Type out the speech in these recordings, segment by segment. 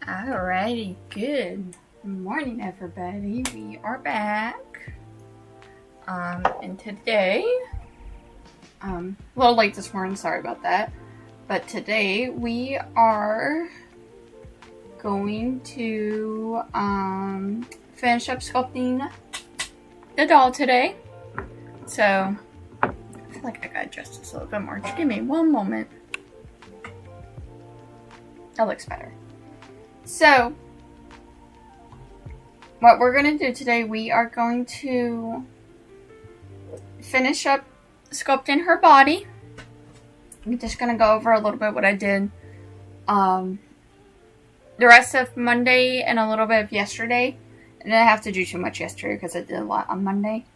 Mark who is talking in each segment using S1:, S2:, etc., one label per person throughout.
S1: Alrighty, good morning everybody. We are back. And today, a little late this morning, sorry about that. But today we are going to finish up sculpting the doll today. So I feel like I gotta adjust this a little bit more. Just give me one moment. That looks better. So, what we're going to do today, we are going to finish up sculpting her body. I'm just going to go over a little bit what I did the rest of Monday and a little bit of yesterday. I didn't have to do too much yesterday because I did a lot on Monday.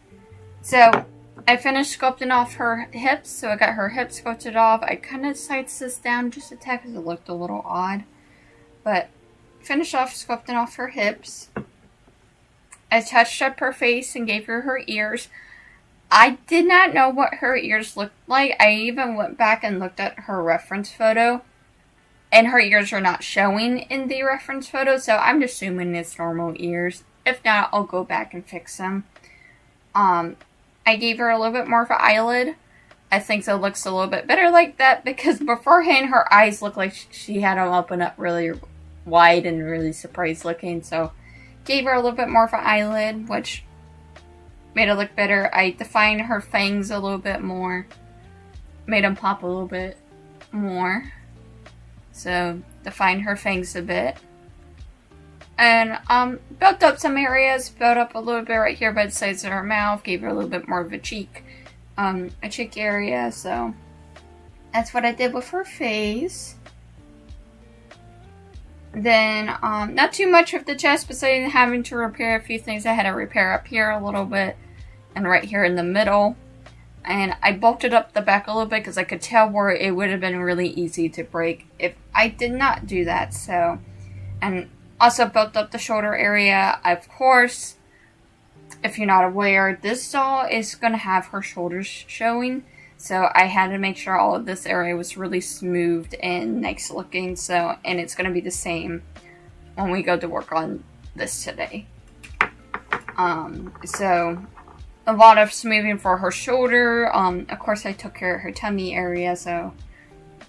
S1: So, I finished sculpting off her hips, so I got her hips sculpted off. I kind of sized this down just a tad because it looked a little odd. But finished off sculpting off her hips. I touched up her face and gave her ears. I did not know what her ears looked like. I even went back and looked at her reference photo. And her ears are not showing in the reference photo, so I'm assuming it's normal ears. If not, I'll go back and fix them. I gave her a little bit more of an eyelid. I think it looks a little bit better like that because beforehand her eyes looked like she had them open up really wide and really surprised looking. So gave her a little bit more of an eyelid, which made it look better. I defined her fangs a little bit more. Made them pop a little bit more. So defined her fangs a bit. And built up some areas, built up a little bit right here by the sides of her mouth, gave her a little bit more of a cheek area, so that's what I did with her face. Then, not too much of the chest, besides having to repair a few things. I had to repair up here a little bit, and right here in the middle. And I bulked it up the back a little bit, because I could tell where it would have been really easy to break if I did not do that, so. And also built up the shoulder area, of course. If you're not aware, this doll is going to have her shoulders showing. So I had to make sure all of this area was really smoothed and nice looking. So, and it's going to be the same when we go to work on this today. So a lot of smoothing for her shoulder. Of course I took care of her tummy area. So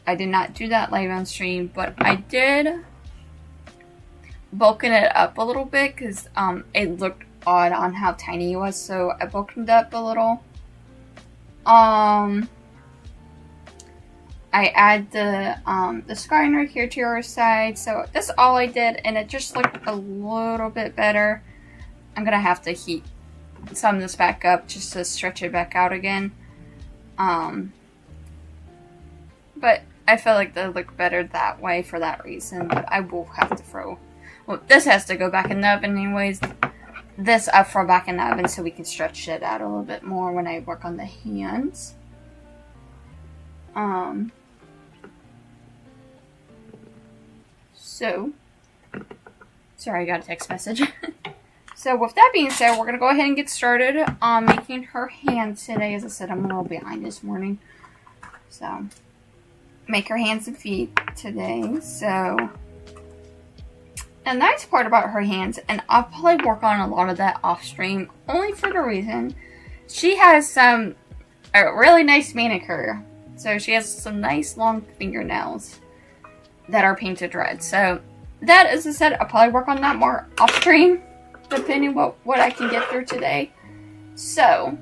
S1: I did not do that live on stream, but I did bulking it up a little bit because it looked odd on how tiny it was, so I bulked it up a little. I add the scarring right here to her side, so that's all I did, and it just looked a little bit better. I'm gonna have to heat some of this back up just to stretch it back out again. But I feel like they look better that way for that reason, but I will have to throw. Well, this has to go back in the oven anyways. This I'll throw back in the oven so we can stretch it out a little bit more when I work on the hands. So, sorry, I got a text message. So with that being said, we're going to go ahead and get started on making her hands today. As I said, I'm a little behind this morning. So, make her hands and feet today. So, the nice part about her hands, and I'll probably work on a lot of that off stream, only for the reason she has a really nice manicure. So she has some nice long fingernails that are painted red. So that, as I said, I'll probably work on that more off stream, depending what I can get through today. So,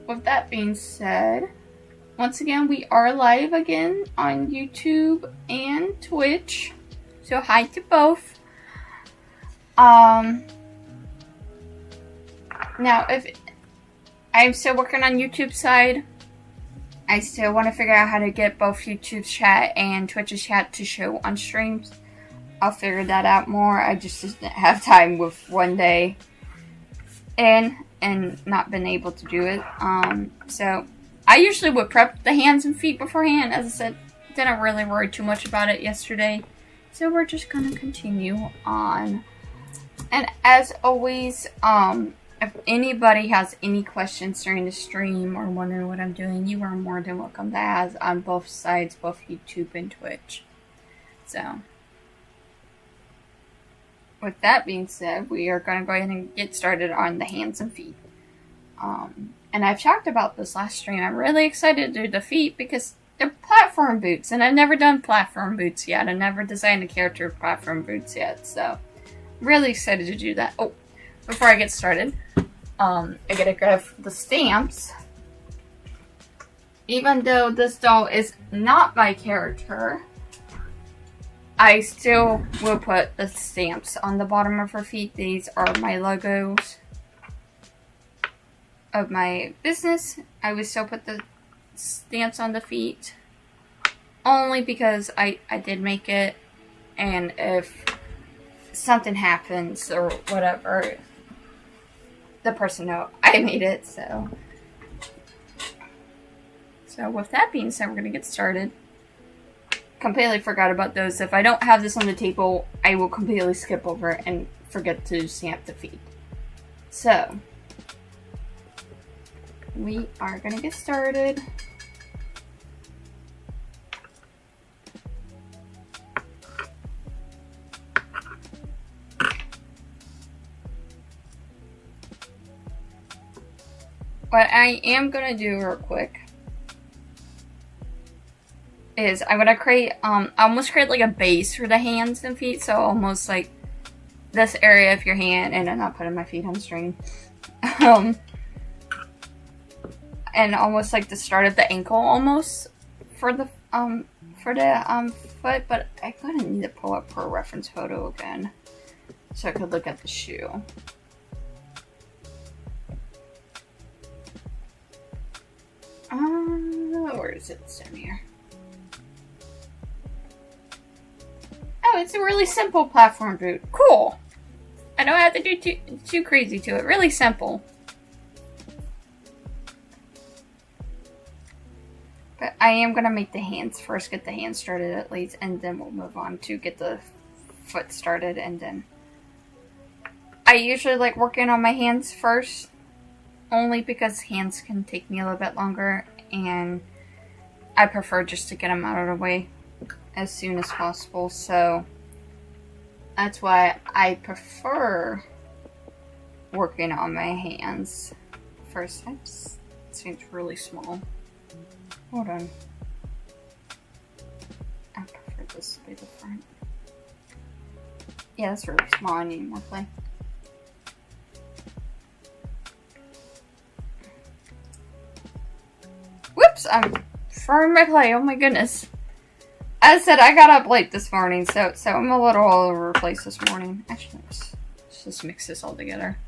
S1: with that being said, once again, we are live again on YouTube and Twitch. So hi to both. Now, if I'm still working on YouTube side, I still want to figure out how to get both YouTube's chat and Twitch's chat to show on streams. I'll figure that out more. I just didn't have time with one day and not been able to do it. So I usually would prep the hands and feet beforehand. As I said, didn't really worry too much about it yesterday. So we're just gonna continue on. And as always, if anybody has any questions during the stream or wondering what I'm doing, you are more than welcome to ask on both sides, both YouTube and Twitch. So, with that being said, we are going to go ahead and get started on the hands and feet. And I've talked about this last stream. I'm really excited to do the feet because they're platform boots, and I've never done platform boots yet. I've never designed a character with platform boots yet, so really excited to do that. Oh, before I get started, I gotta grab the stamps. Even though this doll is not my character, I still will put the stamps on the bottom of her feet. These are my logos of my business. I would still put the stamps on the feet only because I did make it, and if something happens or whatever, the person know I made it. So with that being said, we're gonna get started. Completely forgot about those. If I don't have this on the table, I will completely skip over and forget to stamp the feet. So we are gonna get started. What I am gonna do real quick is I'm gonna create, I almost create like a base for the hands and feet, so almost like this area of your hand, and I'm not putting my feet on the string, and almost like the start of the ankle almost for the foot, but I'm gonna need to pull up her reference photo again so I could look at the shoe. Where is it? It's down here. Oh, it's a really simple platform boot. Cool. I don't have to do too crazy to it. Really simple. But I am going to make the hands first. Get the hands started at least. And then we'll move on to get the foot started. And then I usually like working on my hands first. Only because hands can take me a little bit longer. And I prefer just to get them out of the way as soon as possible, so that's why I prefer working on my hands first. It seems really small. Hold on. I prefer this to be the front. Yeah, that's really small. I need more clay. Whoops! I'm throwing my clay. Oh my goodness. As I said, I got up late this morning, so I'm a little all over the place this morning. Actually, let's just mix this all together.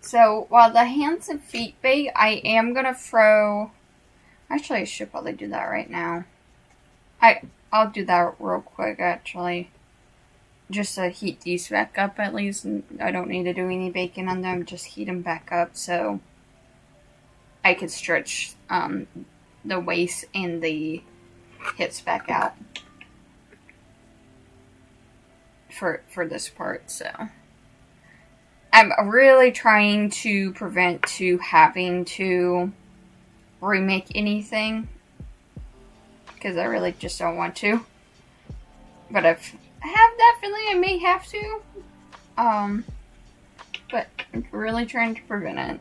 S1: So, while the hands and feet bake, I am going to throw... Actually, I should probably do that right now. I'll do that real quick, actually. Just to heat these back up at least. And I don't need to do any baking on them. Just heat them back up so I could stretch the waist and the hips back out for this part. So I'm really trying to prevent having to remake anything, because I really just don't want to. But I have that feeling I may have to. But I'm really trying to prevent it.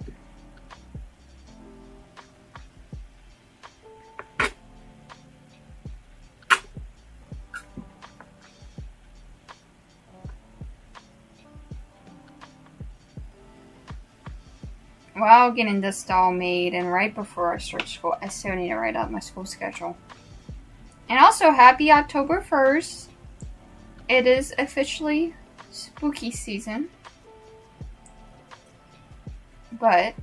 S1: While getting this doll made, and right before I start school, I still need to write out my school schedule. And also, happy October 1st. It is officially spooky season. But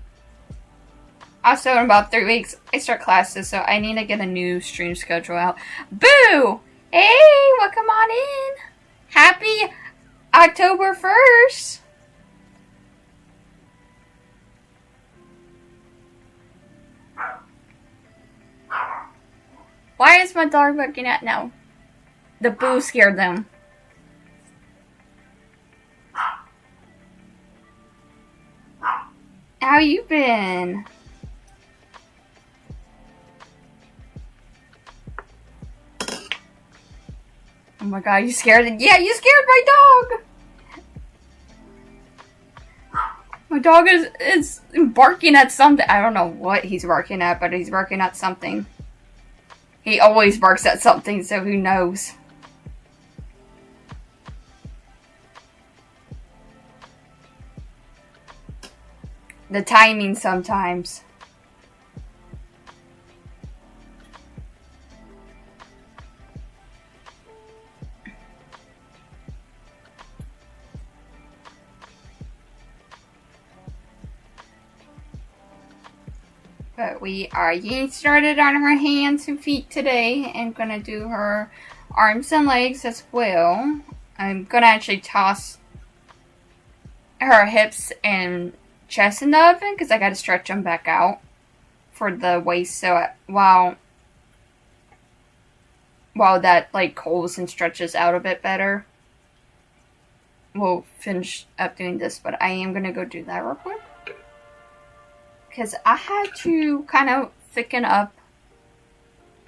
S1: also in about 3 weeks, I start classes, so I need to get a new stream schedule out. Boo! Hey, welcome on in. Happy October 1st. Why is my dog barking at now? The boo scared them. How you been? Oh my god, you scared it? Yeah, you scared my dog! My dog is barking at something. I don't know what he's barking at, but he's barking at something. He always barks at something, so who knows? The timing sometimes. But we are getting started on her hands and feet today, and gonna do her arms and legs as well. I'm gonna actually toss her hips and chest in the oven because I gotta stretch them back out for the waist. So while that like cools and stretches out a bit better, we'll finish up doing this. But I am gonna go do that real quick. Because I had to kind of thicken up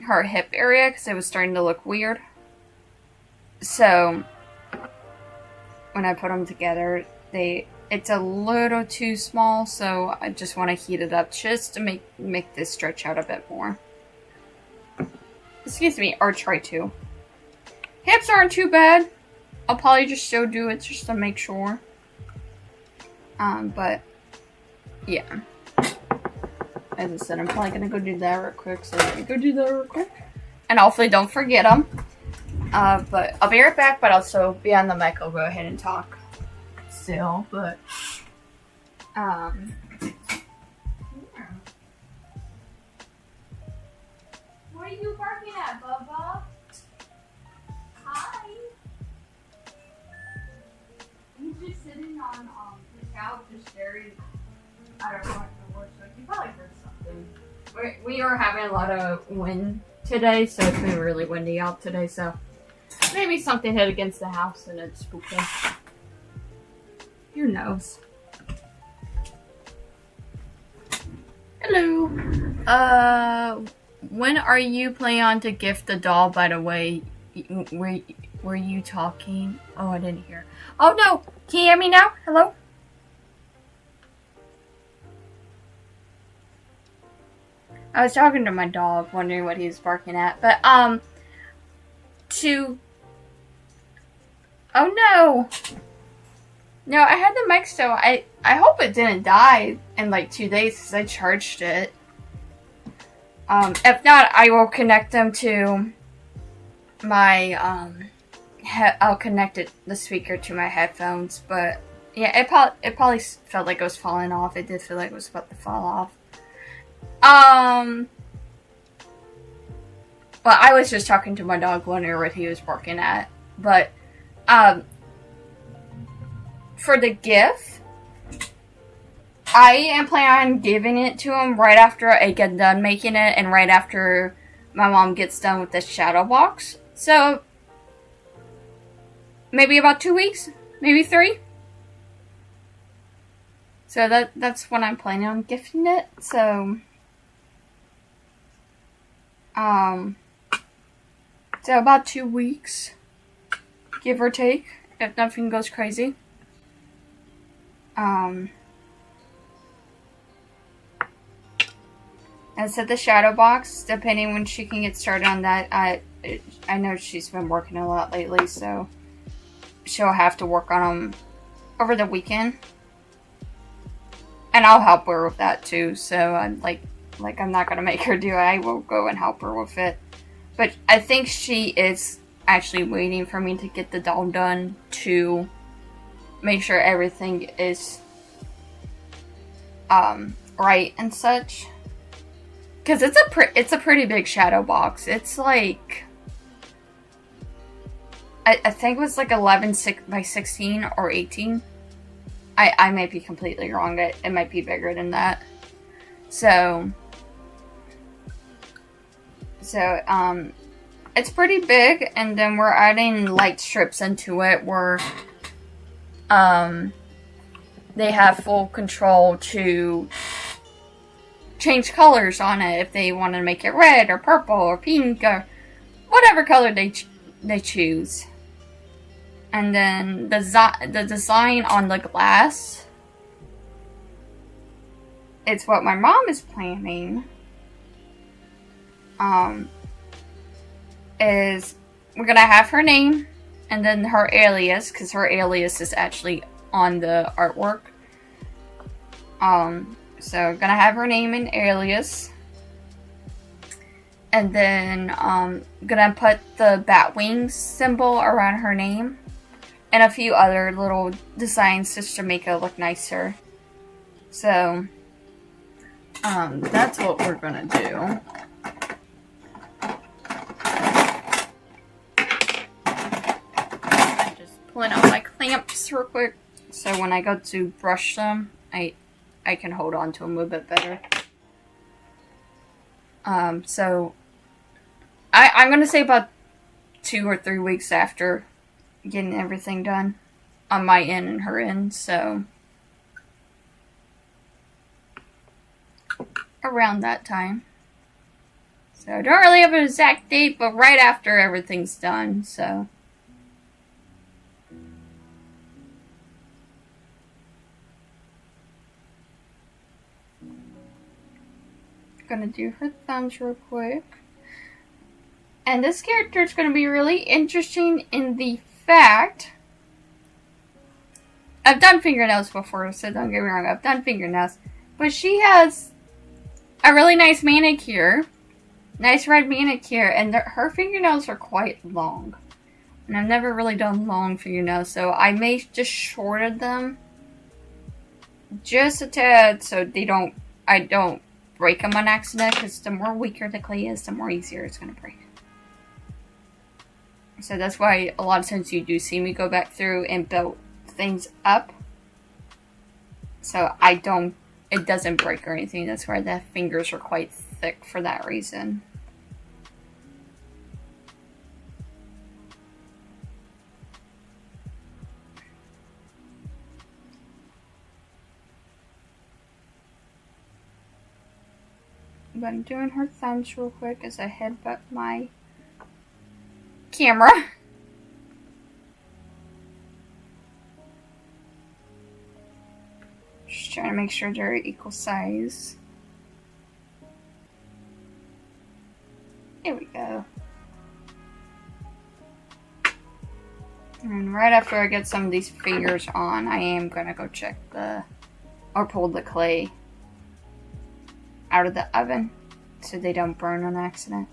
S1: her hip area because it was starting to look weird. So, when I put them together, it's a little too small, so I just want to heat it up just to make this stretch out a bit more. Excuse me, or try to. Hips aren't too bad. I'll probably just still do it just to make sure. But, yeah. As I said, I'm probably going to go do that real quick. So let me go do that real quick. And hopefully don't forget them. But I'll be right back. But also be on the mic. I'll go ahead and talk still. But, what are you barking at, Bubba? Hi. He's just sitting on the couch, just staring. I don't know what the words are. You probably heard something. We are having a lot of wind today, so it's been really windy out today, so maybe something hit against the house and it's spooky. Who knows? Hello. When are you planning on to gift the doll, by the way? Were you talking? Oh, I didn't hear. Oh, no. Can you hear me now? Hello? I was talking to my dog, wondering what he was barking at. But, oh no! No, I had the mic still. I hope it didn't die in like 2 days because I charged it. If not, I will connect them to my, I'll connect the speaker to my headphones. But, yeah, it probably felt like it was falling off. It did feel like it was about to fall off. Well, I was just talking to my dog, wondering what he was barking at. But, for the gift, I am planning on giving it to him right after I get done making it and right after my mom gets done with the shadow box. So, maybe about 2 weeks, maybe 3. So that's when I'm planning on gifting it. So, so about 2 weeks, give or take, if nothing goes crazy. I said the shadow box, depending when she can get started on that. I know she's been working a lot lately, so she'll have to work on them over the weekend. And I'll help her with that too, so I'm like I'm not gonna make her do it. I will go and help her with it. But I think she is actually waiting for me to get the doll done to make sure everything is right and such. Because it's a pretty big shadow box. It's like, I think it was like 11 by 16 or 18. I might be completely wrong. It might be bigger than that. So it's pretty big, and then we're adding light strips into it where they have full control to change colors on it if they want to make it red or purple or pink or whatever color they choose. And then the design on the glass, it's what my mom is planning. Is we're gonna have her name and then her alias, because her alias is actually on the artwork. So gonna have her name and alias. And then gonna put the bat wings symbol around her name. And a few other little designs just to make it look nicer. So that's what we're gonna do. I'm just pulling out my clamps real quick, so when I go to brush them, I can hold on to them a bit better. So I'm gonna say about 2 or 3 weeks after getting everything done on my end and her end, so around that time. So I don't really have an exact date, but right after everything's done, so. Gonna do her thumbs real quick. And this character is going to be really interesting in the fact, I've done fingernails before, so don't get me wrong, I've done fingernails, but she has a really nice manicure, nice red manicure, and her fingernails are quite long. And I've never really done long fingernails, so I may just shorten them just a tad so I don't break them on accident, because the more weaker the clay is, the more easier it's going to break. So that's why a lot of times you do see me go back through and build things up. So it doesn't break or anything. That's why the fingers are quite thick for that reason. But I'm doing her thumbs real quick as I headbutt my camera. Just trying to make sure they're equal size. Here we go. And right after I get some of these fingers on, I am gonna go check or pull the clay out of the oven so they don't burn on accident.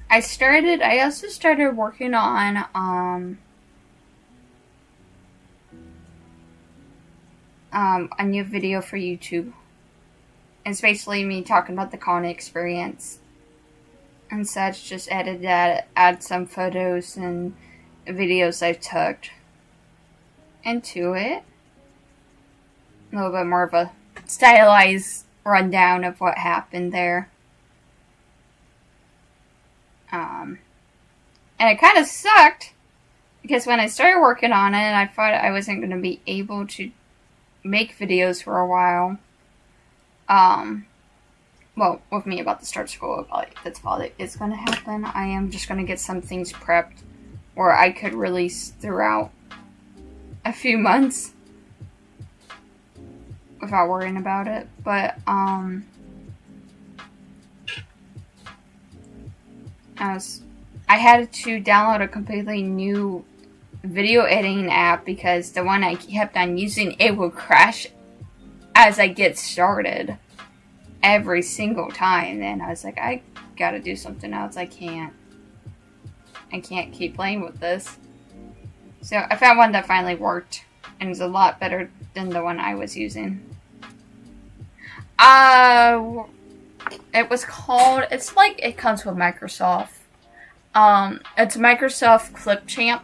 S1: I also started working on a new video for YouTube. It's basically me talking about the con experience and such. Just edit that, add some photos and videos I took into it. A little bit more of a stylized rundown of what happened there. And it kind of sucked because when I started working on it, I thought I wasn't going to be able to make videos for a while. Well, with me about to start school, that's probably it's going to happen. I am just going to get some things prepped where I could release throughout a few months without worrying about it. But, I had to download a completely new video editing app because the one I kept on using, it would crash as I get started every single time. And I was like, I gotta do something else. I can't keep playing with this. So I found one that finally worked and is a lot better than the one I was using. It was called, it's like it comes with Microsoft. It's Microsoft Clipchamp.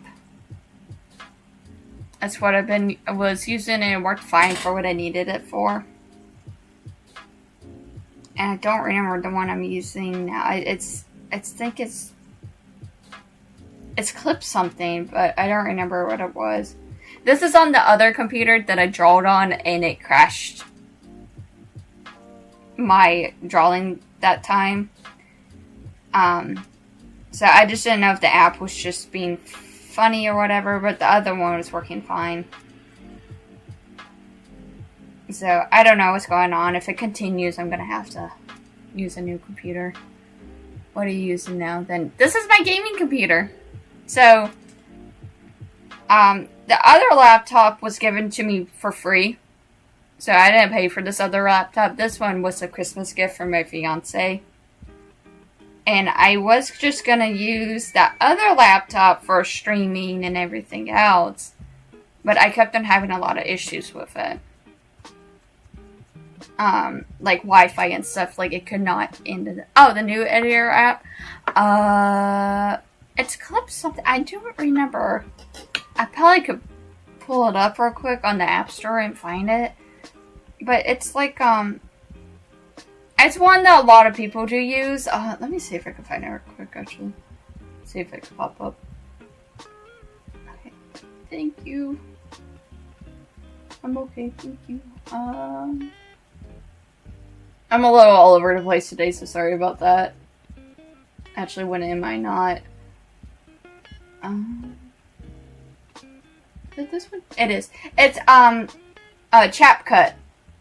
S1: That's what I was using, and it worked fine for what I needed it for. And I don't remember the one I'm using now. I think it's Clip something, but I don't remember what it was. This is on the other computer that I drawed on, and it crashed my drawing that time. So I just didn't know if the app was just being funny or whatever, but the other one was working fine. So I don't know what's going on. If it continues, I'm gonna have to use a new computer. What are you using now? Then this is my gaming computer. So the other laptop was given to me for free. So I didn't pay for this other laptop. This one was a Christmas gift from my fiance. And I was just gonna use that other laptop for streaming and everything else. But I kept on having a lot of issues with it. Like Wi-Fi and stuff, like it could not end. The new editor app. It's called something. I don't remember. I probably could pull it up real quick on the App Store and find it. But it's like, it's one that a lot of people do use. Let me see if I can find it real quick, actually. See if it can pop up. Okay. Thank you. I'm okay, thank you. I'm a little all over the place today, so sorry about that. Actually, when am I not? Is it this one? It is. It's, CapCut.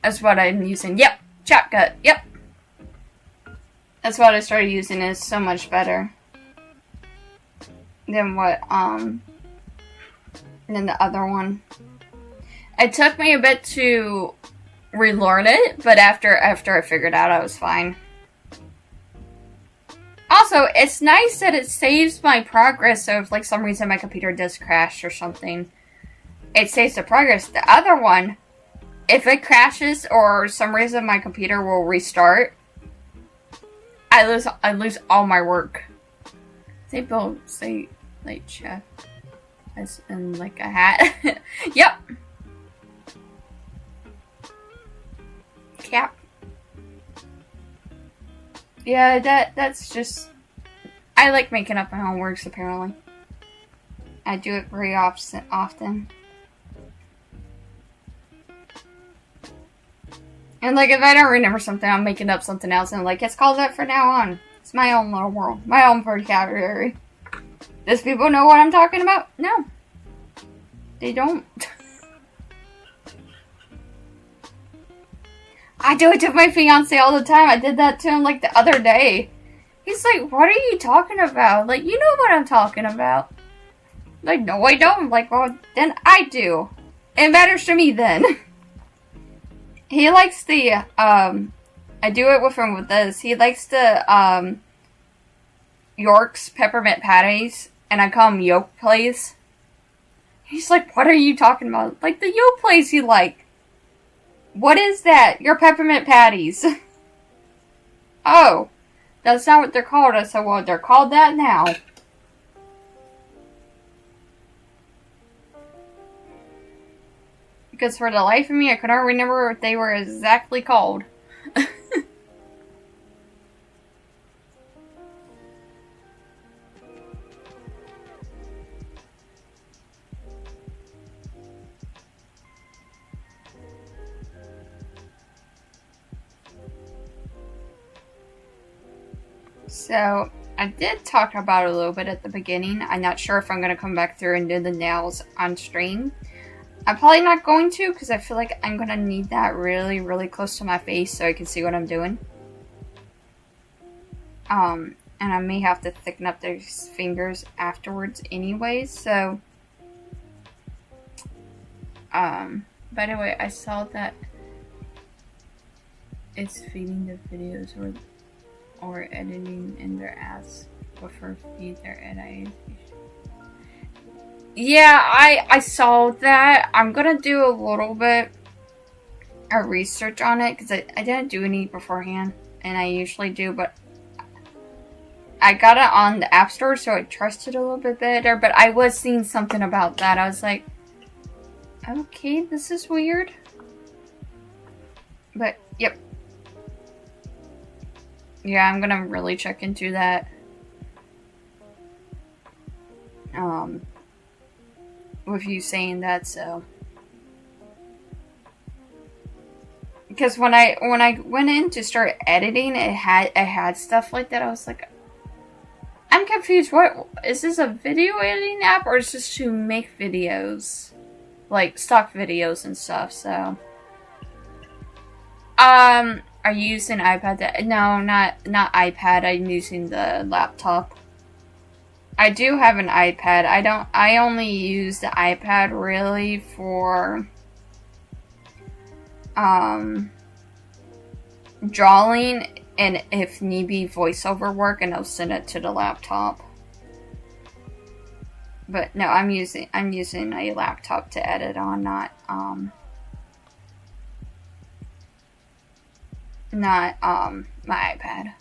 S1: That's what I'm using. Yep, CapCut. Yep. That's what I started using. It's so much better than what, than the other one. It took me a bit to relearn it, but after I figured out, I was fine. Also, it's nice that it saves my progress, so if like some reason my computer does crash or something, it saves the progress. The other one, if it crashes or some reason my computer will restart, I lose all my work. They both say like chef as in like a hat. Yep. Cap. Yeah, that's just, I like making up my own works apparently. I do it very often. And like, if I don't remember something, I'm making up something else, and like, it's called that from now on. It's my own little world, my own vocabulary. Does people know what I'm talking about? No, they don't. I do it to my fiance all the time. I did that to him like the other day. He's like, "What are you talking about? Like, you know what I'm talking about." Like, no, I don't. Like, well, then I do. It matters to me then. He likes the, I do it with him with this. He likes the, York's peppermint patties, and I call them yolk plays. He's like, what are you talking about? Like, the yolk plays you like. What is that? Your peppermint patties. Oh, that's not what they're called. I said, well, they're called that now. Because for the life of me, I couldn't remember what they were exactly called. So, I did talk about it a little bit at the beginning. I'm not sure if I'm going to come back through and do the nails on stream. I'm probably not going to, because I feel like I'm going to need that really, really close to my face so I can see what I'm doing. And I may have to thicken up those fingers afterwards anyways, so... by the way, I saw that it's feeding the videos or editing in their ads before feed their edits. Yeah, I saw that. I'm gonna do a little bit of research on it because I didn't do any beforehand, and I usually do, but I got it on the App Store, so I trusted a little bit better, but I was seeing something about that. I was like, okay, this is weird. But, yep. Yeah, I'm gonna really check into that. With you saying that, so. Because because when I went in to start editing, it had stuff like that. I was like, I'm confused. What is this, a video editing app, or is this to make videos, like stock videos and stuff? So, are you using iPad? No, not iPad. I'm using the laptop. I do have an iPad. I only use the iPad really for drawing, and if need be voiceover work, and I'll send it to the laptop. But no, I'm using a laptop to edit on, not my iPad.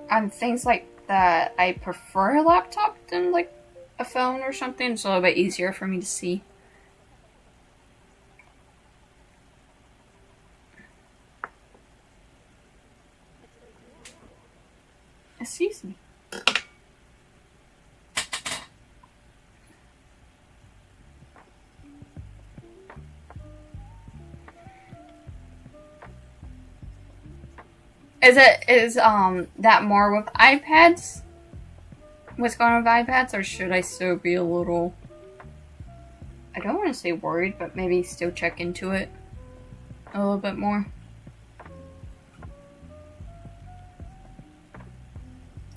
S1: On things like that, I prefer a laptop than like a phone or something. It's a little bit easier for me to see. Excuse me. Is that more with iPads? What's going on with iPads, or should I still be a little, I don't want to say worried, but maybe still check into it a little bit more?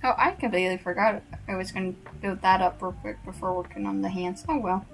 S1: Oh, I completely forgot I was going to build that up real quick before working on the hands. Oh well.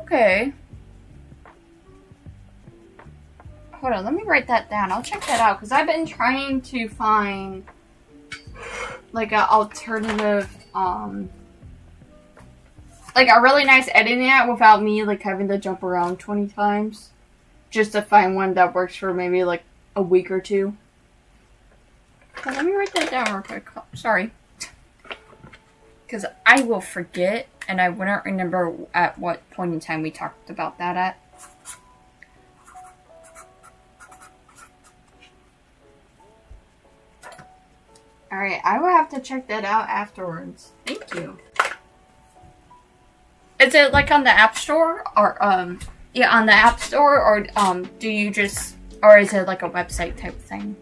S1: Okay. Hold on, let me write that down. I'll check that out, because I've been trying to find like an alternative, like a really nice editing app without me like having to jump around 20 times just to find one that works for maybe like a week or two. So let me write that down real quick. Sorry. Because I will forget, and I wouldn't remember at what point in time we talked about that at. Alright, I will have to check that out afterwards. Thank you. Is it like on the App Store? Or, yeah, on the App Store? Or, do you just, or is it like a website type thing?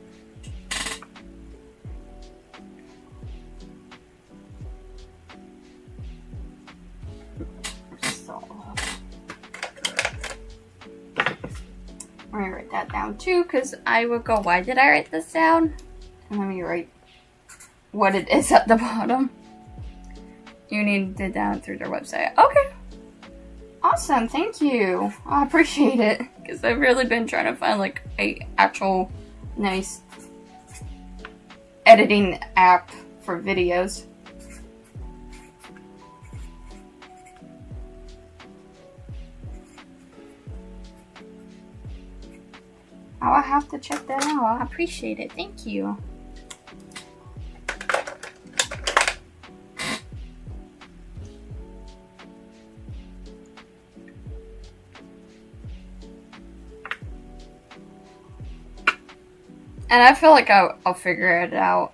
S1: I'm gonna write that down too, because I would go, why did I write this down? And let me write what it is at the bottom. You need to download through their website. Okay. Awesome, thank you. I appreciate it, because I've really been trying to find like a actual nice editing app for videos. I'll have to check that out. I appreciate it. Thank you. And I feel like I'll figure it out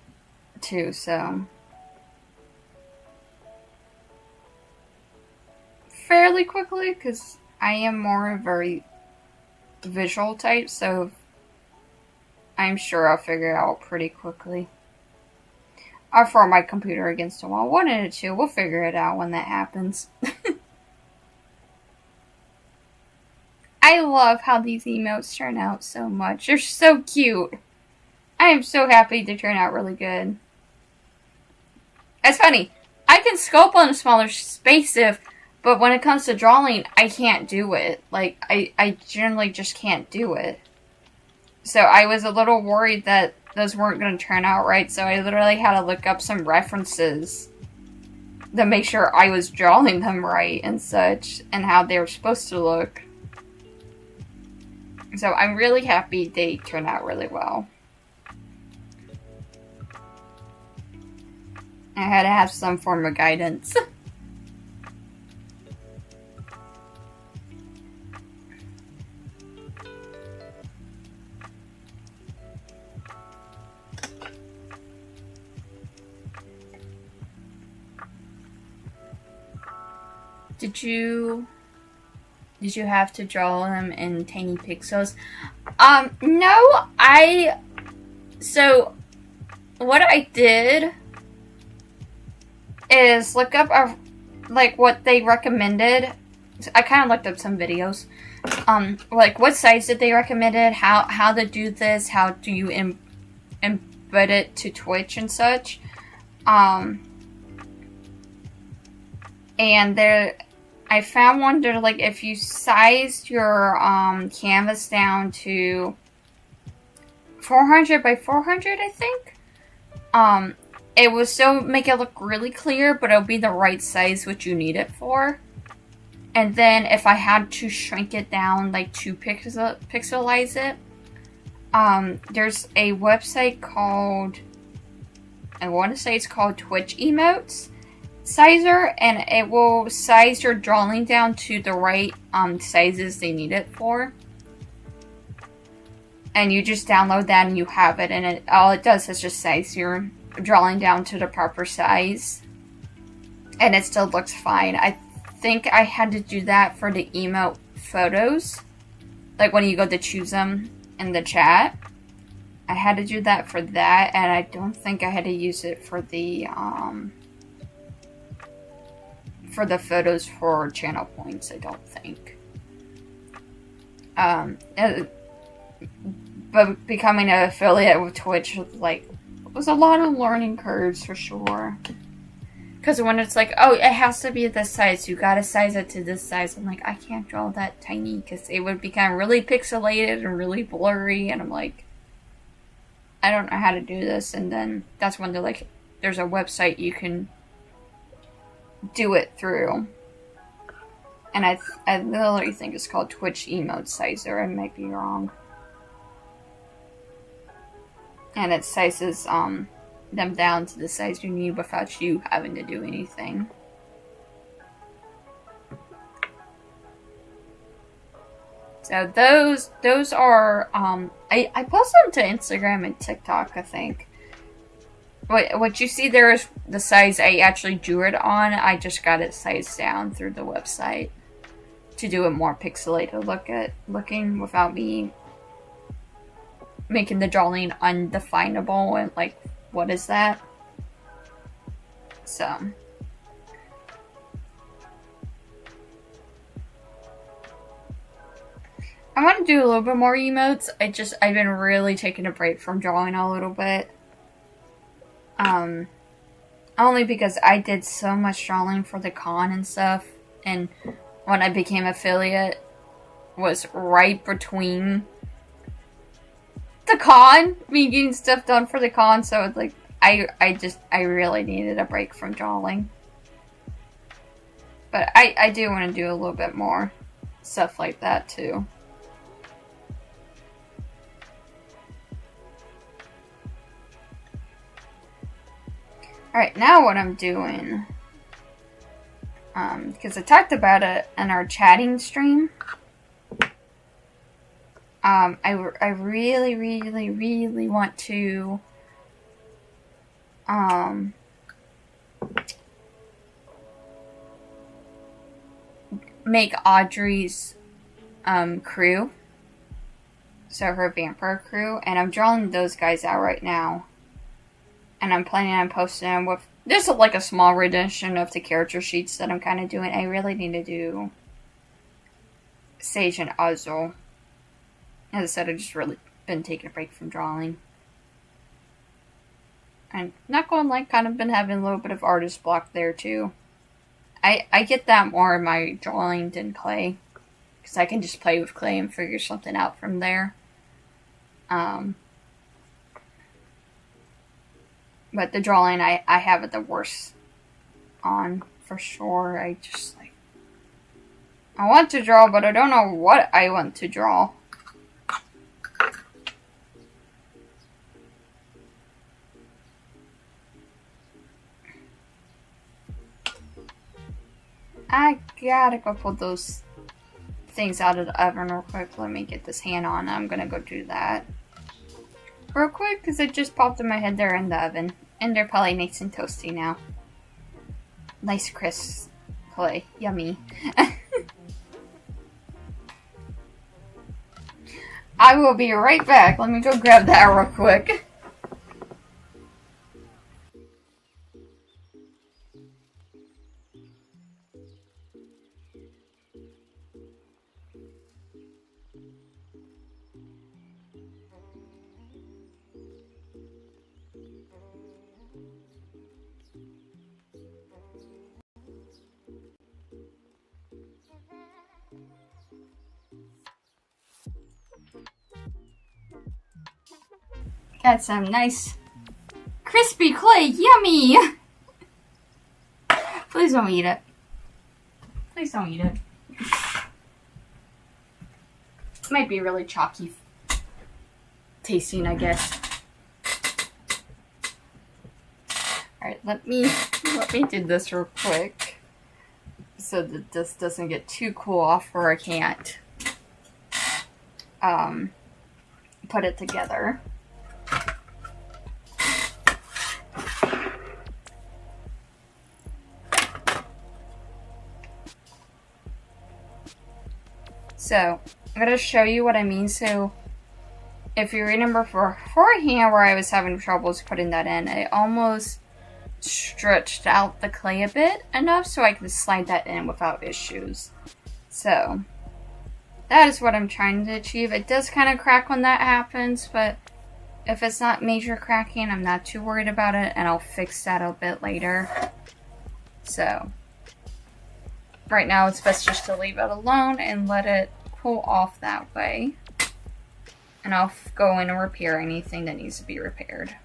S1: too, so. Fairly quickly, because I am more a very visual type, so I'm sure I'll figure it out pretty quickly. I'll throw my computer against the wall. 1 and 2, we'll figure it out when that happens. I love how these emotes turn out so much. They're so cute. I am so happy they turn out really good. It's funny. I can sculpt on a smaller space but when it comes to drawing, I can't do it. Like, I generally just can't do it. So I was a little worried that those weren't going to turn out right, so I literally had to look up some references to make sure I was drawing them right and such, and how they were supposed to look. So I'm really happy they turned out really well. I had to have some form of guidance. Did you have to draw them in tiny pixels? No, so what I did is look up like what they recommended. I kind of looked up some videos. Like what size did they recommended, how to do this, how do you embed it to Twitch and such. And I found one that, like, if you sized your canvas down to 400 by 400, I think, it will still make it look really clear, but it'll be the right size which you need it for. And then if I had to shrink it down, like, to pixelize it, there's a website called, I want to say it's called Twitch Emotes Sizer, and it will size your drawing down to the right sizes they need it for. And you just download that and you have it, and all it does is just size your drawing down to the proper size. And it still looks fine. I think I had to do that for the emote photos. Like when you go to choose them in the chat. I had to do that for that, and I don't think I had to use it for the photos for channel points, I don't think. But becoming an affiliate with Twitch was a lot of learning curves for sure. Because when it's like, oh, it has to be this size, you gotta size it to this size. I'm like, I can't draw that tiny because it would become really pixelated and really blurry. And I'm like, I don't know how to do this. And then that's when they're like, there's a website you can do it through, and I literally think it's called Twitch Emote Sizer. I might be wrong, and it sizes them down to the size you need without you having to do anything. So those are I posted them to Instagram and TikTok, I think. What you see there is the size I actually drew it on. I just got it sized down through the website to do it more pixelated looking without me making the drawing undefinable and like, what is that? So I want to do a little bit more emotes. I've been really taking a break from drawing a little bit. Only because I did so much drawing for the con and stuff, and when I became affiliate was right between the con, me getting stuff done for the con, so it's like, I really needed a break from drawing. But I do want to do a little bit more stuff like that too. Alright, now what I'm doing, because I talked about it in our chatting stream, I really, really, really want to, make Audrey's, crew, so her vampire crew, and I'm drawing those guys out right now. And I'm planning on posting them with just like a small rendition of the character sheets that I'm kind of doing. I really need to do Sage and Azul. As I said, I've just really been taking a break from drawing. And not gonna lie, kind of been having a little bit of artist block there too. I get that more in my drawing than clay. Because I can just play with clay and figure something out from there. But the drawing, I have it the worst on, for sure. I just, like, I want to draw, but I don't know what I want to draw. I gotta go put those things out of the oven real quick. Let me get this hand on. I'm gonna go do that real quick because it just popped in my head they're in the oven. And they're probably nice and toasty now. Nice crisp clay. Yummy. I will be right back. Let me go grab that real quick. Got some nice crispy clay. Yummy! Please don't eat it. Please don't eat it. Might be really chalky tasting, I guess. Alright, let me do this real quick so that this doesn't get too cool off where I can't put it together. So, I'm going to show you what I mean. So, if you remember beforehand where I was having troubles putting that in, I almost stretched out the clay a bit enough so I could slide that in without issues. So, that is what I'm trying to achieve. It does kind of crack when that happens, but if it's not major cracking, I'm not too worried about it, and I'll fix that a bit later. So, right now it's best just to leave it alone and let it cool off that way. And I'll go in and repair anything that needs to be repaired.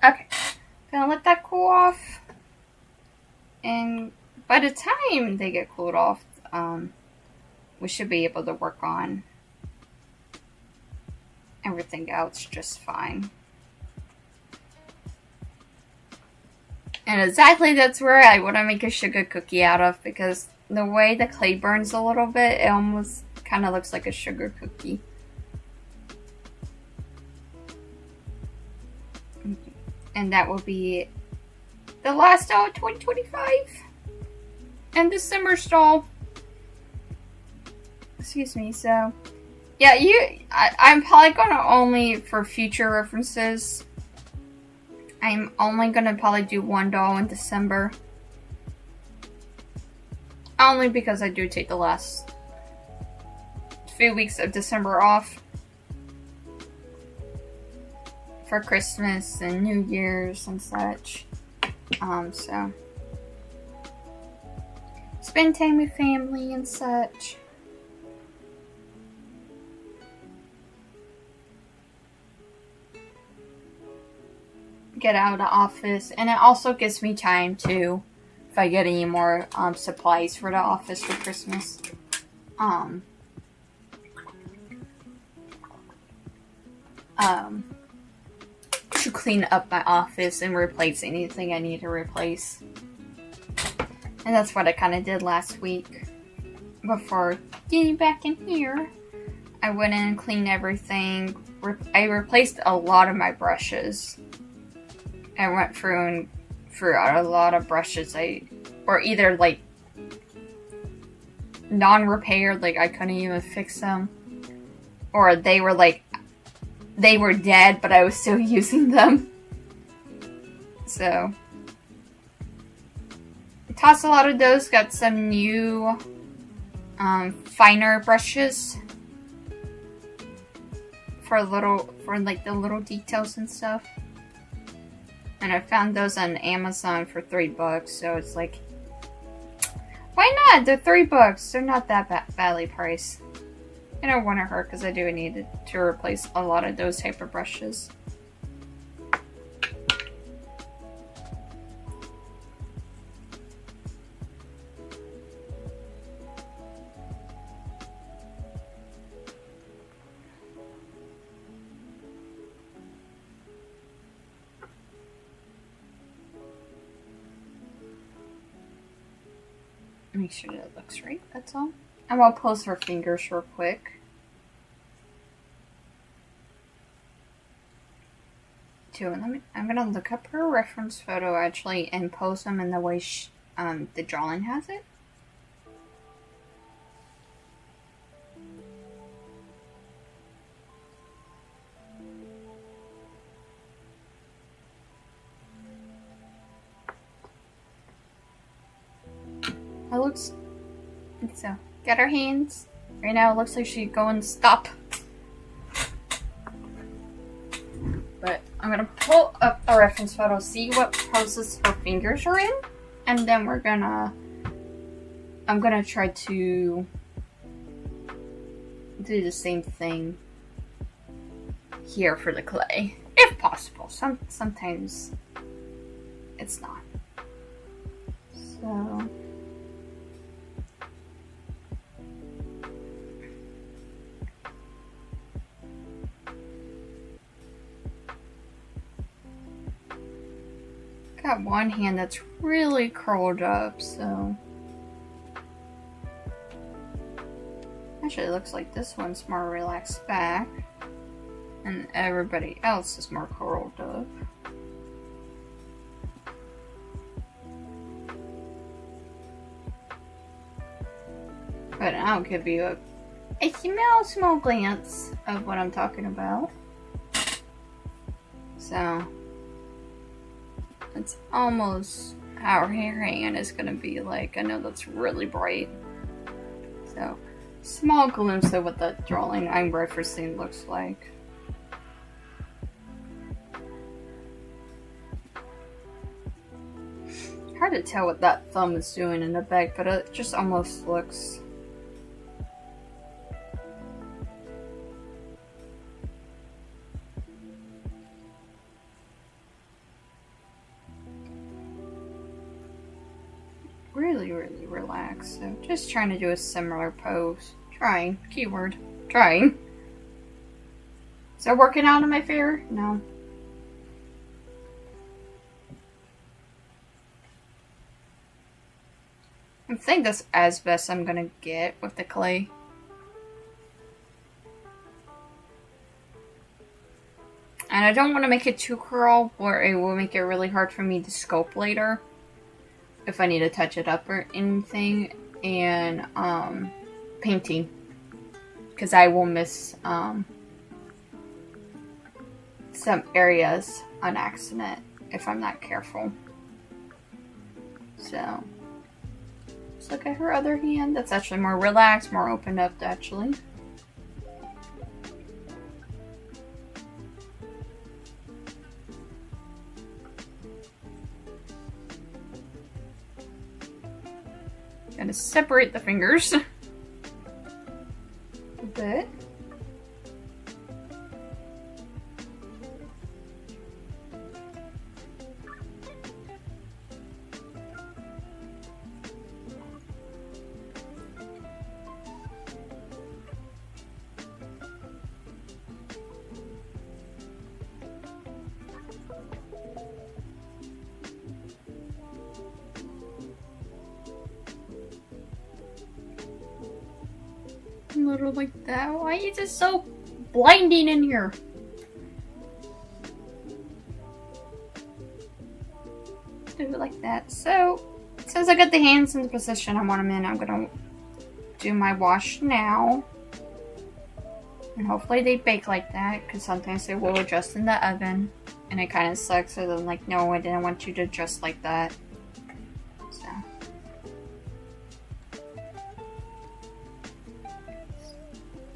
S1: Okay, gonna let that cool off, and by the time they get cooled off, we should be able to work on everything else just fine. And exactly that's where I want to make a sugar cookie out of, because the way the clay burns a little bit, it almost kind of looks like a sugar cookie. And that will be the last of 2025. And December stall. Excuse me, so. Yeah, I'm probably gonna only, for future references, I'm only gonna probably do one doll in December. Only because I do take the last few weeks of December off for Christmas and New Year's and such. So spend time with family and such. Get out of the office, and it also gives me time to, if I get any more supplies for the office for Christmas, to clean up my office and replace anything I need to replace. And that's what I kind of did last week. Before getting back in here, I went in and cleaned everything. I replaced a lot of my brushes. I went through and threw out a lot of brushes or either like non-repaired, like I couldn't even fix them, or they were dead, but I was still using them. So I tossed a lot of those. Got some new finer brushes for like the little details and stuff. And I found those on Amazon for $3, so it's like, why not? They're $3. They're not that badly priced. And I want to hurt because I do need to replace a lot of those type of brushes. Make sure that it looks right, that's all. And I'll pose her fingers real quick. I'm gonna look up her reference photo actually and pose them in the way the drawing has it. It looks so. Get her hands. Right now it looks like she's going stop. But I'm gonna pull up a reference photo, see what poses her fingers are in, and then I'm gonna try to do the same thing here for the clay, if possible. Sometimes it's not. So. Got one hand that's really curled up, so actually it looks like this one's more relaxed back and everybody else is more curled up. But I'll give you a small glance of what I'm talking about. So it's almost how her hand is going to be like. I know that's really bright. So, small glimpse of what that drawing I'm referencing looks like. Hard to tell what that thumb is doing in the back, but it just almost looks... really relaxed. So just trying to do a similar pose. Trying. Keyword. Trying. Is that working out in my favor? No. I think that's as best I'm gonna get with the clay. And I don't want to make it too curl where it will make it really hard for me to sculpt later. If I need to touch it up or anything, and painting, because I will miss some areas on accident if I'm not careful. So let's look at her other hand. That's actually more relaxed, more opened up actually. Gonna separate the fingers a bit. A little like that. Why is it so blinding in here? do it like that. So, since I got the hands in the position I want them in, I'm going to do my wash now. And hopefully they bake like that, because sometimes they will adjust in the oven. And it kind of sucks, so I'm like, no, I didn't want you to adjust like that. So.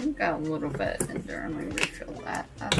S1: I got a little bit in there. Let me refill that up.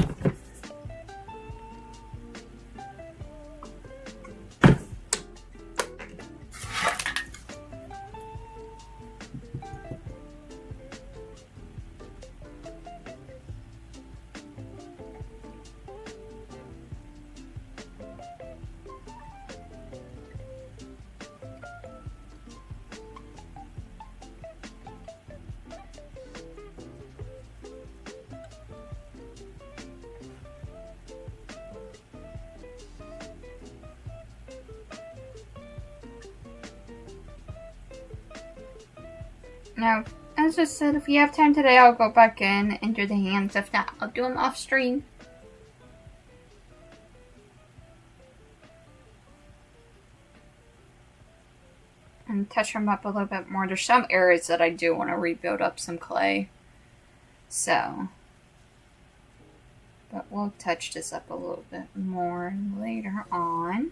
S1: Now, as I said, if you have time today, I'll go back in and do the hands. If not, I'll do them off stream. And touch them up a little bit more. There's some areas that I do want to rebuild up some clay. So, but we'll touch this up a little bit more later on.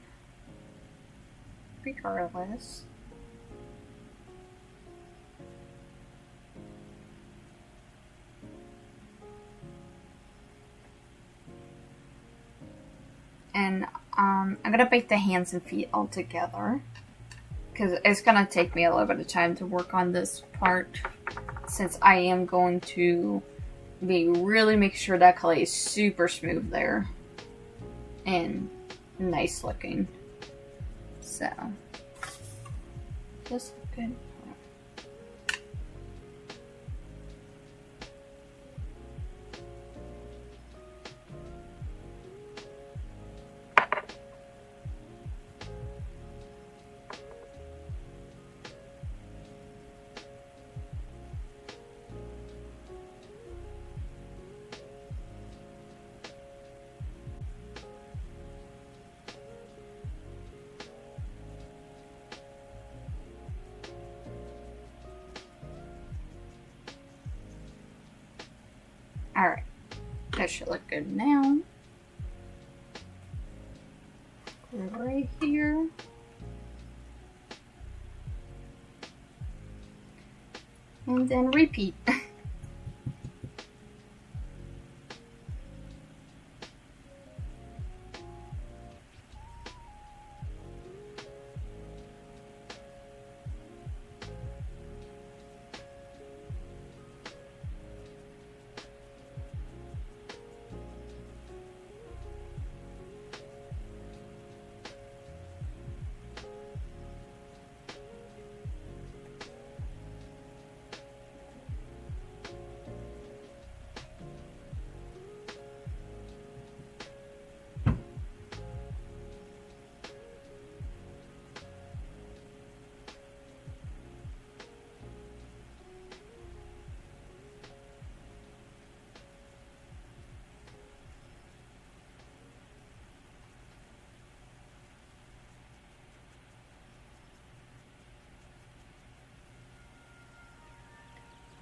S1: Regardless. And I'm going to bake the hands and feet all together. Because it's going to take me a little bit of time to work on this part. Since I am going to really make sure that clay is super smooth there. And nice looking. So. Just good. Alright, that should look good now. Right here. And then repeat.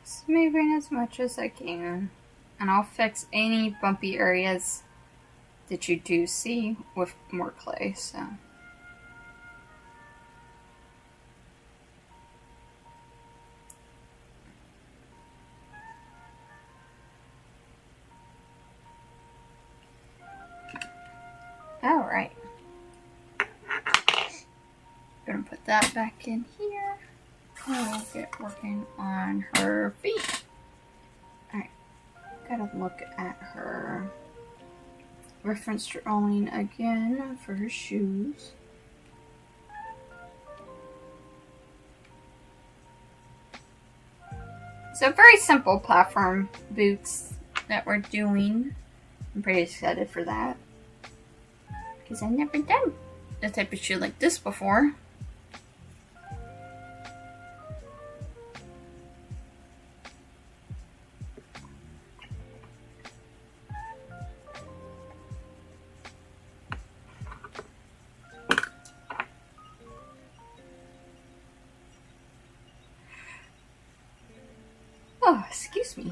S1: Smoothing as much as I can, and I'll fix any bumpy areas that you do see with more clay. So all right, gonna put that back in here. We'll get working on her feet. Alright, gotta look at her reference drawing again for her shoes. So very simple platform boots that we're doing. I'm pretty excited for that. Because I've never done a type of shoe like this before. Oh, excuse me.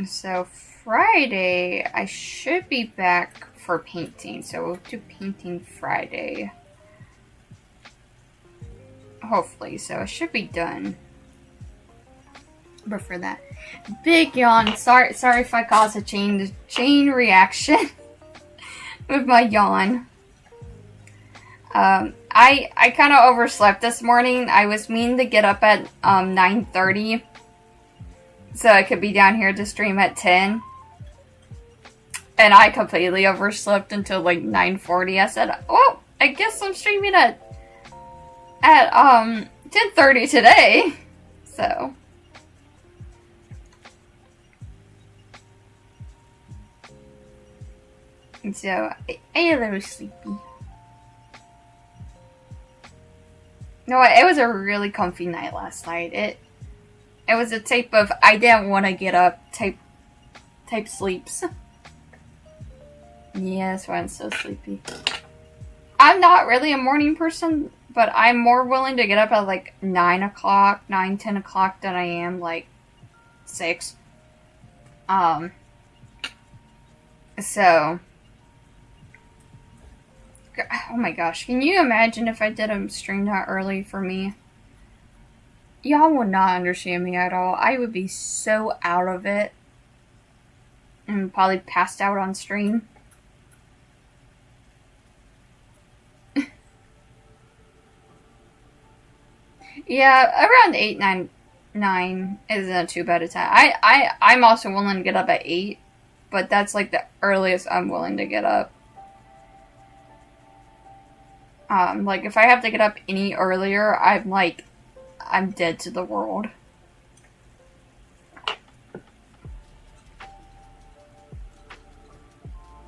S1: So Friday, I should be back for painting. So we'll do painting Friday. Hopefully, so I should be done. But for that, big yawn. Sorry if I cause a chain reaction with my yawn. I kind of overslept this morning. I was meaning to get up at 9:30. So I could be down here to stream at 10. And I completely overslept until like 9:40. I said, well, I guess I'm streaming at 10:30 today. So I a little sleepy. No, it was a really comfy night last night. It was a type of I didn't want to get up type sleeps. Yeah, that's why I'm so sleepy. I'm not really a morning person, but I'm more willing to get up at like 9 o'clock, 9, 10 o'clock than I am like 6. So, oh my gosh, can you imagine if I did a stream that early for me? Y'all would not understand me at all. I would be so out of it. And probably passed out on stream. Yeah, around 8, 9 isn't too bad a time. I'm also willing to get up at 8. But that's like the earliest I'm willing to get up. Like if I have to get up any earlier, I'm dead to the world.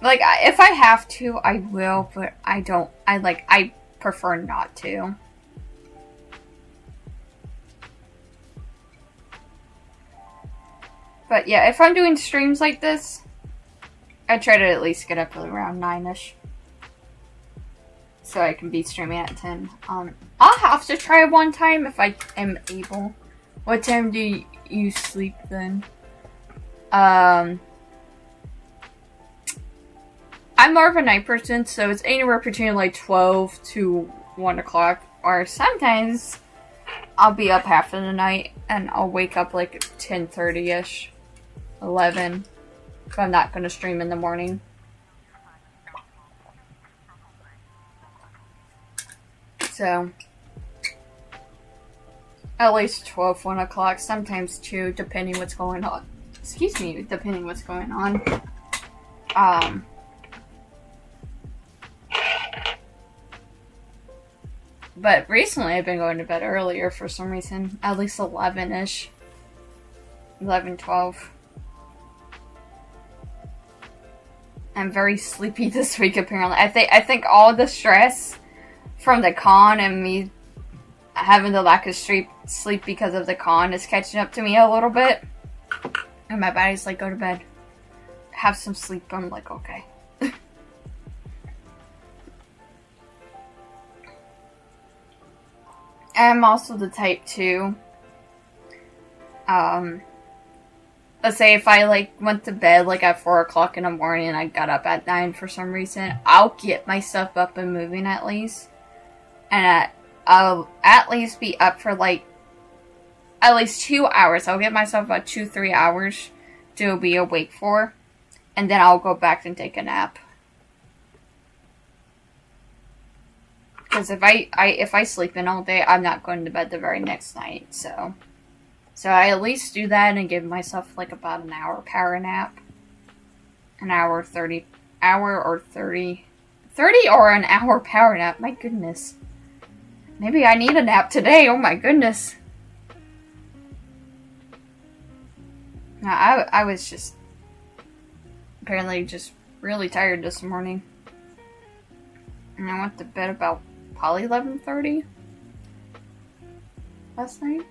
S1: Like, if I have to, I will, but I prefer not to. But yeah, if I'm doing streams like this, I try to at least get up around 9-ish. So I can be streaming at 10. I'll have to try one time if I am able. What time do you sleep then? I'm more of a night person, so it's anywhere between like 12 to 1 o'clock. Or sometimes I'll be up half of the night and I'll wake up like 10:30-ish, 11, if I'm not going to stream in the morning. So, at least 12, 1 o'clock, sometimes 2, depending what's going on. Excuse me, depending what's going on. But recently I've been going to bed earlier for some reason. At least 11-ish. 11, 12. I'm very sleepy this week apparently. I think all the stress from the con and me having the lack of sleep because of the con is catching up to me a little bit. And my body's like, go to bed. Have some sleep. I'm like, okay. I'm also the type to, let's say if I like went to bed like at 4 o'clock in the morning and I got up at 9 for some reason, I'll get myself up and moving at least. And I'll at least be up for like at least 2 hours. I'll give myself about 2-3 hours to be awake for. And then I'll go back and take a nap. Because if I sleep in all day, I'm not going to bed the very next night. So I at least do that and give myself like about an hour power nap. An hour, 30 or an hour power nap. My goodness. Maybe I need a nap today. Oh my goodness. No, I was just apparently just really tired this morning. And I went to bed about probably 11:30. last night.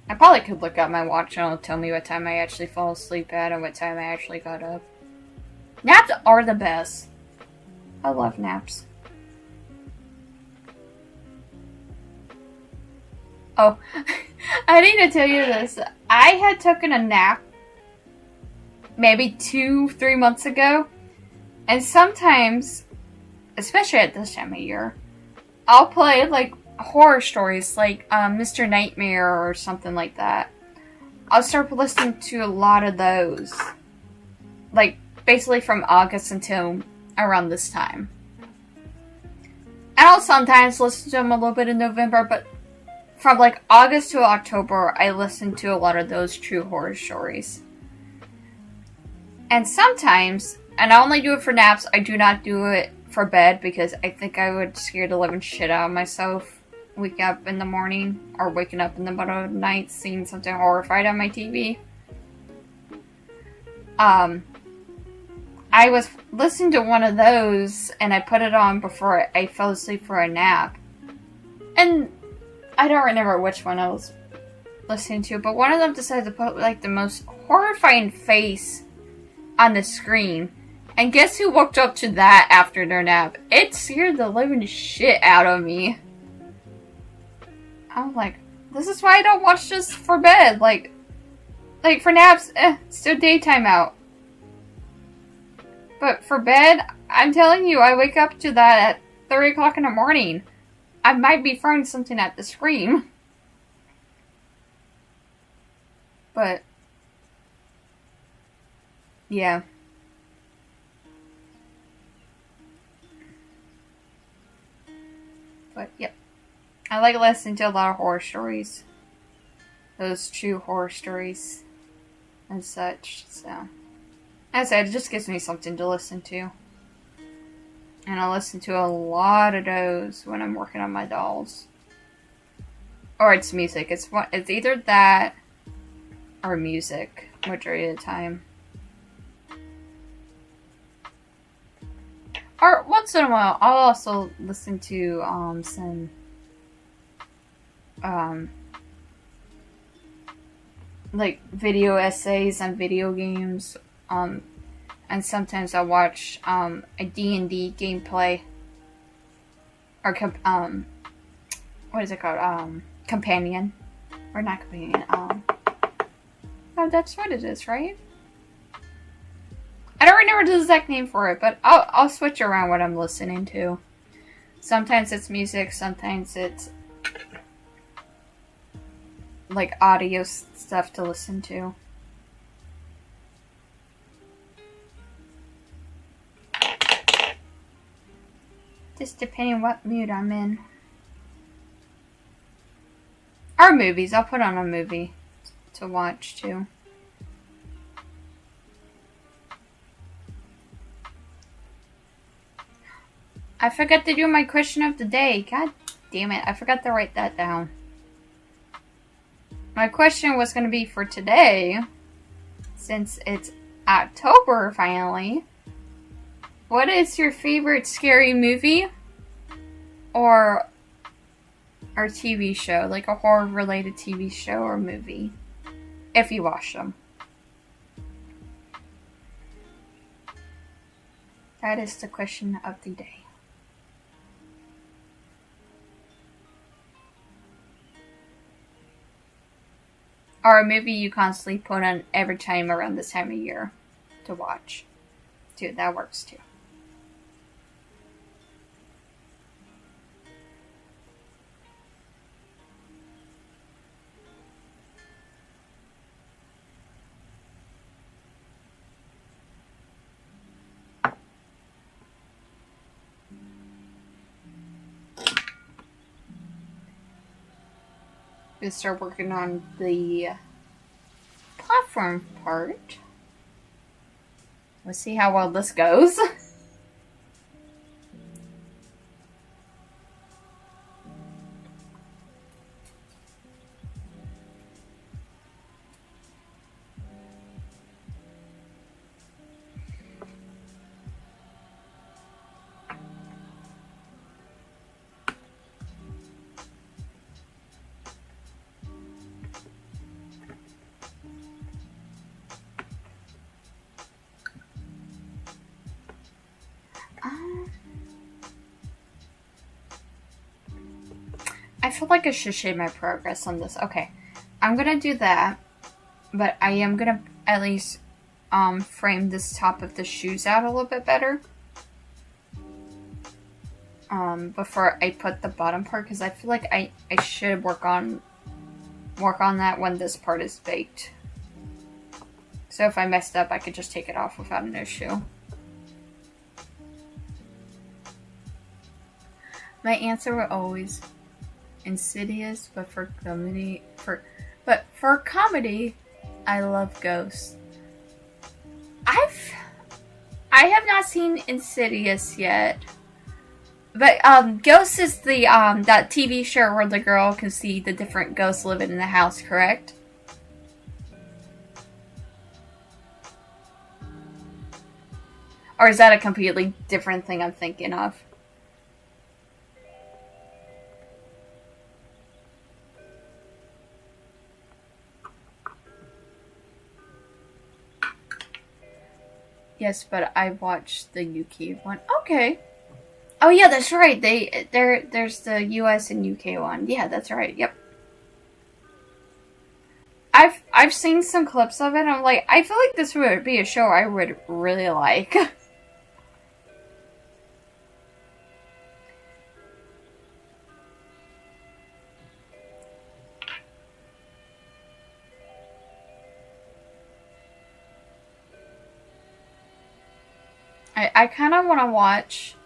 S1: I probably could look at my watch and it'll tell me what time I actually fall asleep at and what time I actually got up. Naps are the best. I love naps. Oh, I need to tell you this. I had taken a nap maybe 2-3 months ago. And sometimes, especially at this time of year, I'll play like horror stories like Mr. Nightmare or something like that. I'll start listening to a lot of those. Like basically from August until around this time. And I'll sometimes listen to them a little bit in November, but from like August to October, I listen to a lot of those true horror stories. And sometimes, and I only do it for naps, I do not do it for bed because I think I would scare the living shit out of myself waking up in the morning or waking up in the middle of the night seeing something horrified on my TV. I was listening to one of those and I put it on before I fell asleep for a nap. And I don't remember which one I was listening to, but one of them decided to put like the most horrifying face on the screen. And guess who woke up to that after their nap? It scared the living shit out of me. I was like, this is why I don't watch this for bed. Like for naps, it's still daytime out. But for bed, I'm telling you, I wake up to that at 3 o'clock in the morning. I might be throwing something at the screen. But, yeah. But, yep. I like listening to a lot of horror stories. Those true horror stories. And such, so. As I said, it just gives me something to listen to. And I listen to a lot of those when I'm working on my dolls. Or it's music. It's either that or music, majority of the time. Or once in a while, I'll also listen to some like video essays on video games. And sometimes I'll watch a D&D gameplay. Or what is it called? Companion. Or not companion. Oh, that's what it is, right? I don't remember the exact name for it, but I'll switch around what I'm listening to. Sometimes it's music, sometimes it's like audio stuff to listen to. Just depending what mood I'm in. Or movies. I'll put on a movie to watch too. I forgot to do my question of the day. God damn it. I forgot to write that down. My question was going to be for today, since it's October finally. What is your favorite scary movie or TV show? Like a horror-related TV show or movie, if you watch them. That is the question of the day. Or a movie you constantly put on every time around this time of year to watch. Dude, that works too. We start working on the platform part. Let's see how well this goes. feel like I should shade my progress on this. Okay, I'm gonna do that, but I am gonna at least frame this top of the shoes out a little bit better before I put the bottom part, because I feel like I should work on that when this part is baked. So if I messed up, I could just take it off without an issue. My answer was always Insidious, but for comedy, I love Ghosts. I have not seen Insidious yet, but Ghosts is the that TV show where the girl can see the different ghosts living in the house, correct? Or is that a completely different thing I'm thinking of? Yes, but I watched the UK one. Okay. Oh yeah, that's right. There's the US and UK one. Yeah, that's right. Yep. I've seen some clips of it. I'm like, I feel like this would be a show I would really like. I kind of want to watch.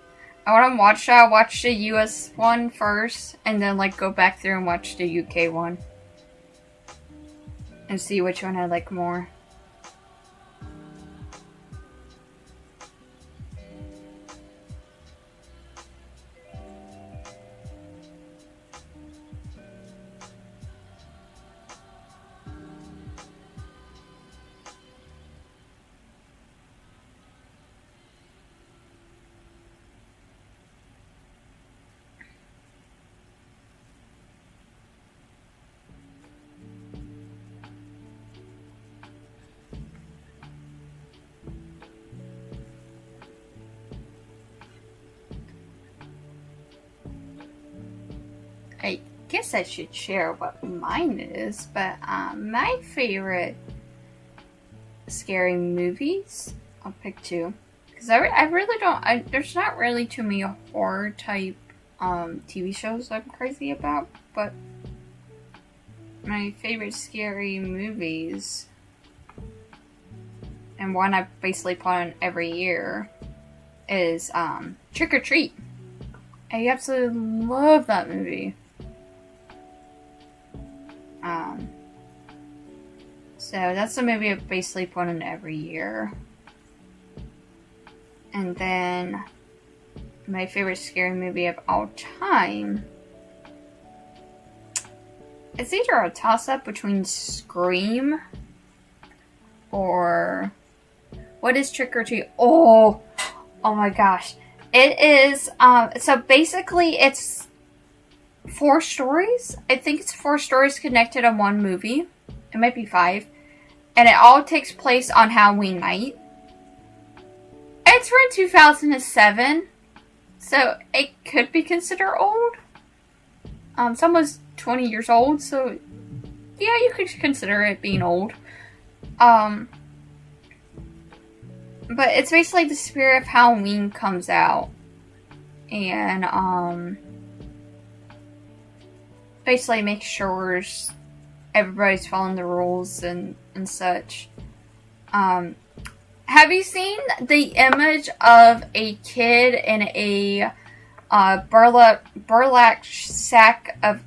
S1: I'll watch the US one first, and then like go back through and watch the UK one, and see which one I like more. I guess I should share what mine is, but my favorite scary movies, I'll pick two. Because I really don't, there's not really too many horror type TV shows I'm crazy about, but my favorite scary movies, and one I basically put on every year, is Trick or Treat. I absolutely love that movie. So that's the movie I basically put on every year. And then my favorite scary movie of all time, it's either a toss-up between Scream or what is Trick or Treat? Oh my gosh. It is, so basically it's 4 stories. I think it's 4 stories connected in one movie. It might be 5. And it all takes place on Halloween night. It's from 2007. So it could be considered old. It's almost 20 years old, so yeah, you could consider it being old. But it's basically the spirit of Halloween comes out. And, basically make sure everybody's following the rules and such. Have you seen the image of a kid in a burlap sack of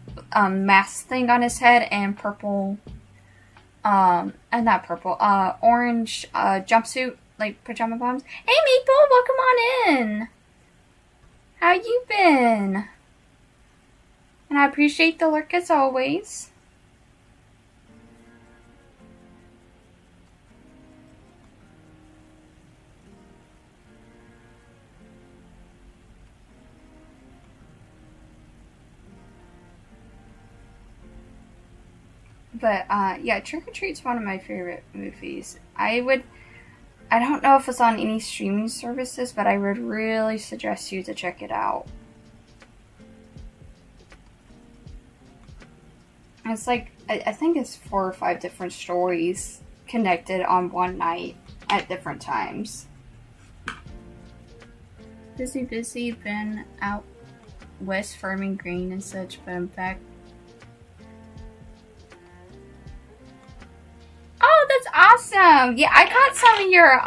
S1: mask thing on his head and purple, not purple, orange jumpsuit, like pajama bottoms? Hey Maple, welcome on in! How you been? And I appreciate the lurk as always. But, yeah, Trick or Treat's one of my favorite movies. I don't know if it's on any streaming services, but I would really suggest you to check it out. It's like, I think it's 4 or 5 different stories connected on one night at different times. Busy, been out west farming grain and such, but I'm back. Oh, that's awesome! Yeah, I caught some of your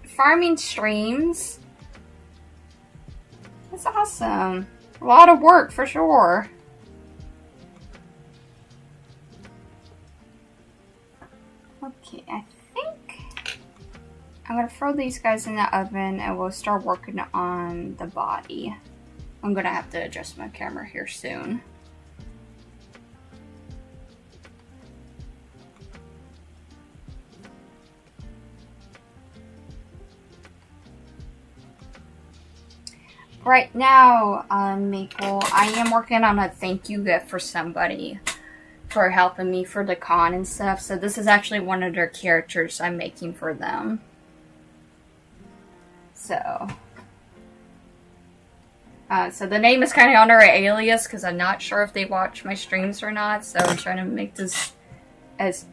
S1: farming streams. That's awesome. A lot of work for sure. Okay, I think I'm gonna throw these guys in the oven and we'll start working on the body. I'm gonna have to adjust my camera here soon. Right now, Maple, I am working on a thank you gift for somebody for helping me for the con and stuff. So this is actually one of their characters I'm making for them. So the name is kind of under an alias because I'm not sure if they watch my streams or not. So I'm trying to make this as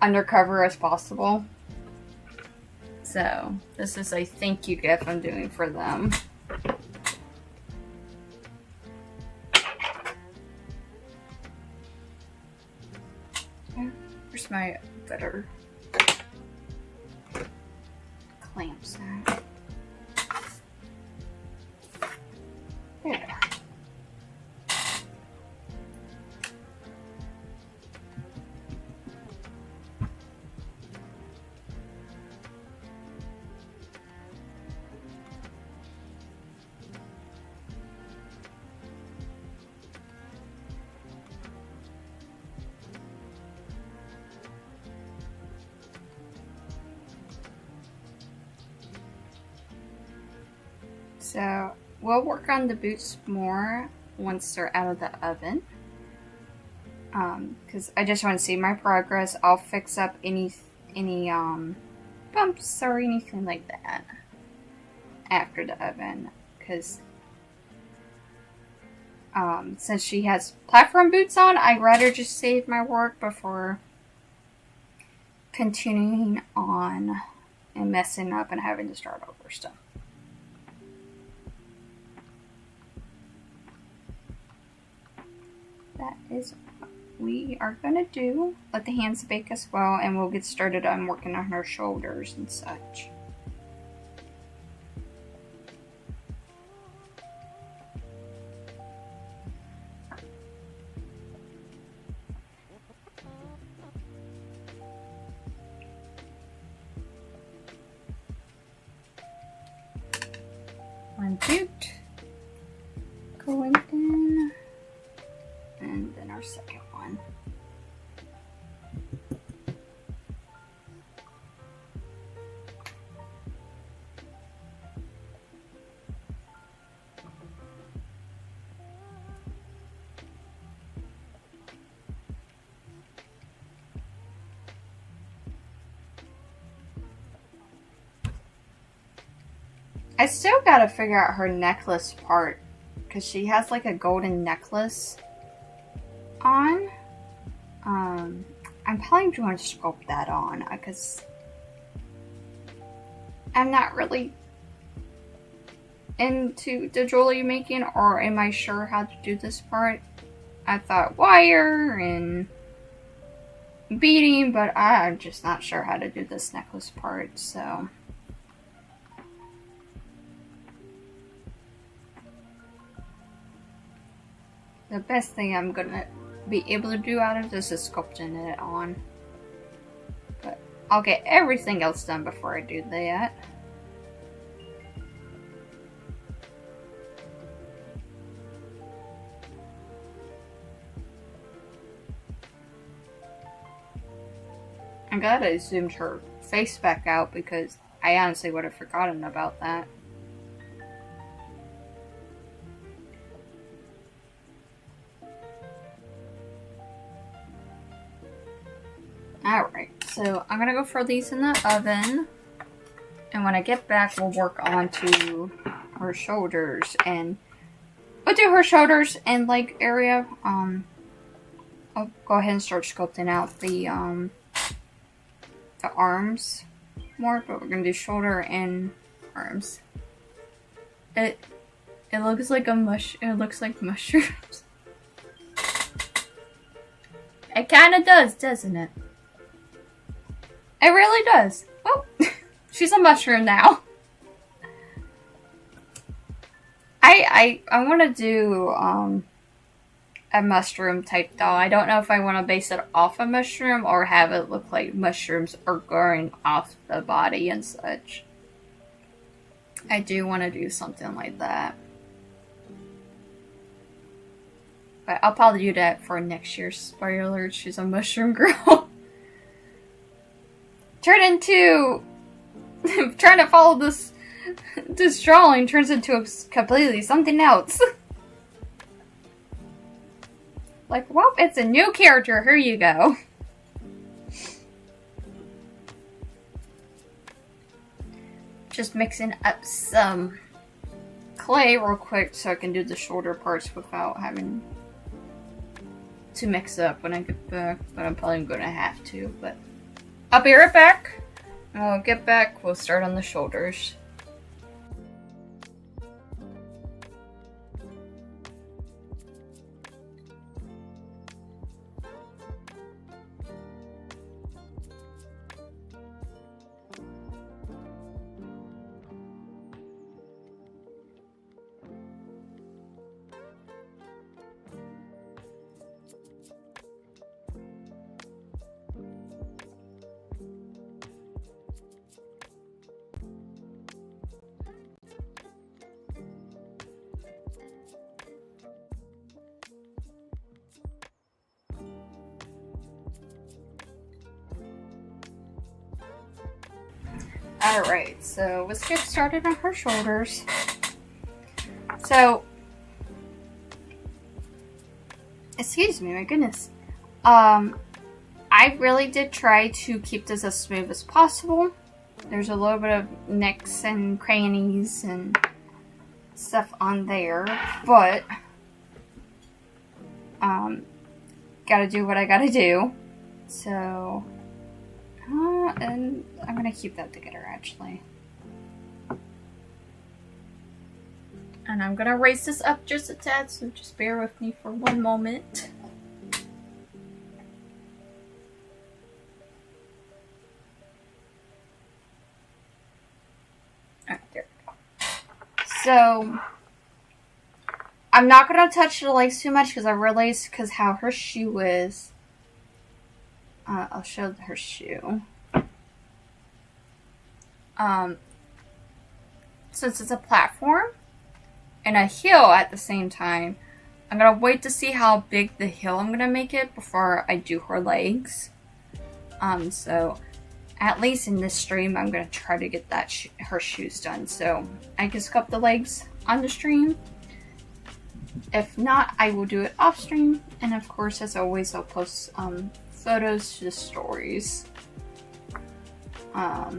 S1: undercover as possible. So this is a thank you gift I'm doing for them. Where's my better clamps at? There. So we'll work on the boots more once they're out of the oven. Because I just want to see my progress. I'll fix up any bumps or anything like that after the oven. Because since she has platform boots on, I'd rather just save my work before continuing on and messing up and having to start over stuff. That is what we are going to do. Let the hands bake as well, and we'll get started on working on her shoulders and such. One boot going in. And then our second one. I still gotta figure out her necklace part, because she has like a golden necklace on. I'm probably going to sculpt that on because I'm not really into the jewelry making, or am I sure how to do this part? I thought wire and beading, but I'm just not sure how to do this necklace part, so the best thing I'm gonna be able to do out of this is sculpting it on. But I'll get everything else done before I do that. I'm glad I zoomed her face back out because I honestly would have forgotten about that. Alright, so I'm gonna go throw these in the oven, and when I get back we'll work on to her shoulders, and we'll do her shoulders and leg area I'll go ahead and start sculpting out the arms more, but we're gonna do shoulder and arms. It looks like it looks like mushrooms. It kinda does, doesn't it? It really does. Oh, she's a mushroom now. I want to do a mushroom type doll. I don't know if I want to base it off a mushroom or have it look like mushrooms are growing off the body and such. I do want to do something like that. But I'll probably do that for next year's spoiler alert. She's a mushroom girl. Turn into... trying to follow this drawing turns into completely something else. Like, well, it's a new character. Here you go. Just mixing up some clay real quick so I can do the shoulder parts without having to mix up when I get back. But I'm probably going to have to. But I'll be right back. When we'll get back, we'll start on the shoulders. Alright, so let's get started on her shoulders. So, excuse me, my goodness. I really did try to keep this as smooth as possible. There's a little bit of nicks and crannies and stuff on there, but gotta do what I gotta do. So, and I'm gonna keep that together actually. And I'm gonna raise this up just a tad, so just bear with me for one moment. Alright, there we go. So, I'm not gonna touch the legs too much because I realized how her shoe is. I'll show her shoe. Since it's a platform and a heel at the same time, I'm gonna wait to see how big the heel I'm gonna make it before I do her legs. So at least in this stream, I'm gonna try to get that her shoes done. So I can sculpt the legs on the stream. If not, I will do it off stream. And of course, as always, I'll post photos to the stories.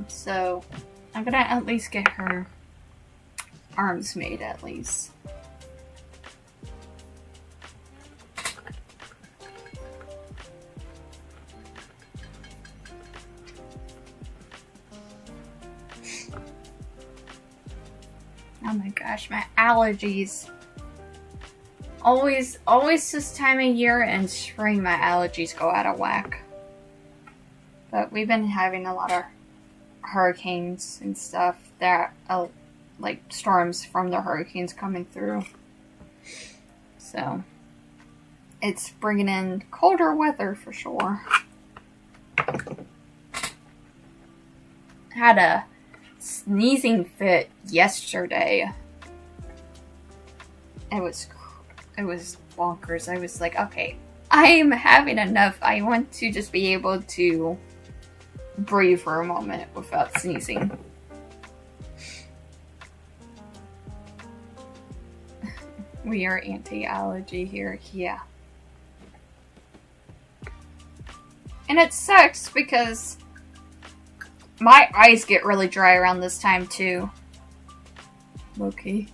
S1: So I'm gonna at least get her arms made at least. Oh my gosh, my allergies. Always this time of year and spring, my allergies go out of whack. But we've been having a lot of hurricanes and stuff that, like storms from the hurricanes coming through. So, it's bringing in colder weather for sure. Had a sneezing fit yesterday. It was bonkers. I was like, okay, I'm having enough. I want to just be able to breathe for a moment without sneezing. We are anti-allergy here, yeah. And it sucks because my eyes get really dry around this time too. Okay.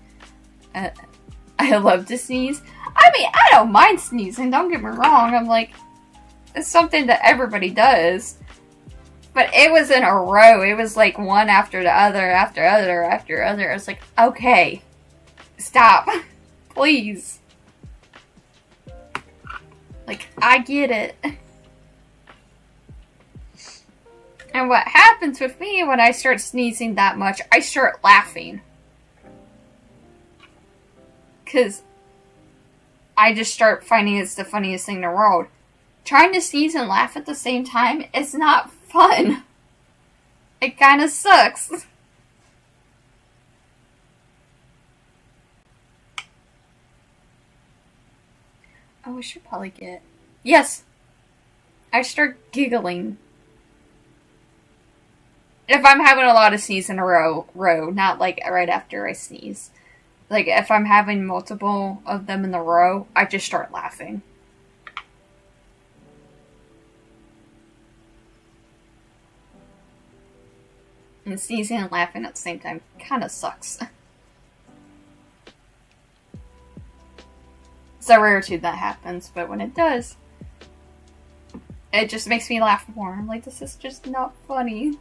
S1: I love to sneeze. I mean, I don't mind sneezing, don't get me wrong. I'm like, It's something that everybody does. But it was in a row. It was like one after the other, after other, after other. I was like, okay, stop, please. Like, I get it. And what happens with me when I start sneezing that much, I start laughing. Because I just start finding it's the funniest thing in the world. Trying to sneeze and laugh at the same time is not fun. It kind of sucks. Oh, I should probably get... Yes! I start giggling. If I'm having a lot of sneezes in a row, not like right after I sneeze. Like, if I'm having multiple of them in the row, I just start laughing. And sneezing and laughing at the same time kind of sucks. It's a rarity that happens, but when it does, it just makes me laugh more. I'm like, this is just not funny.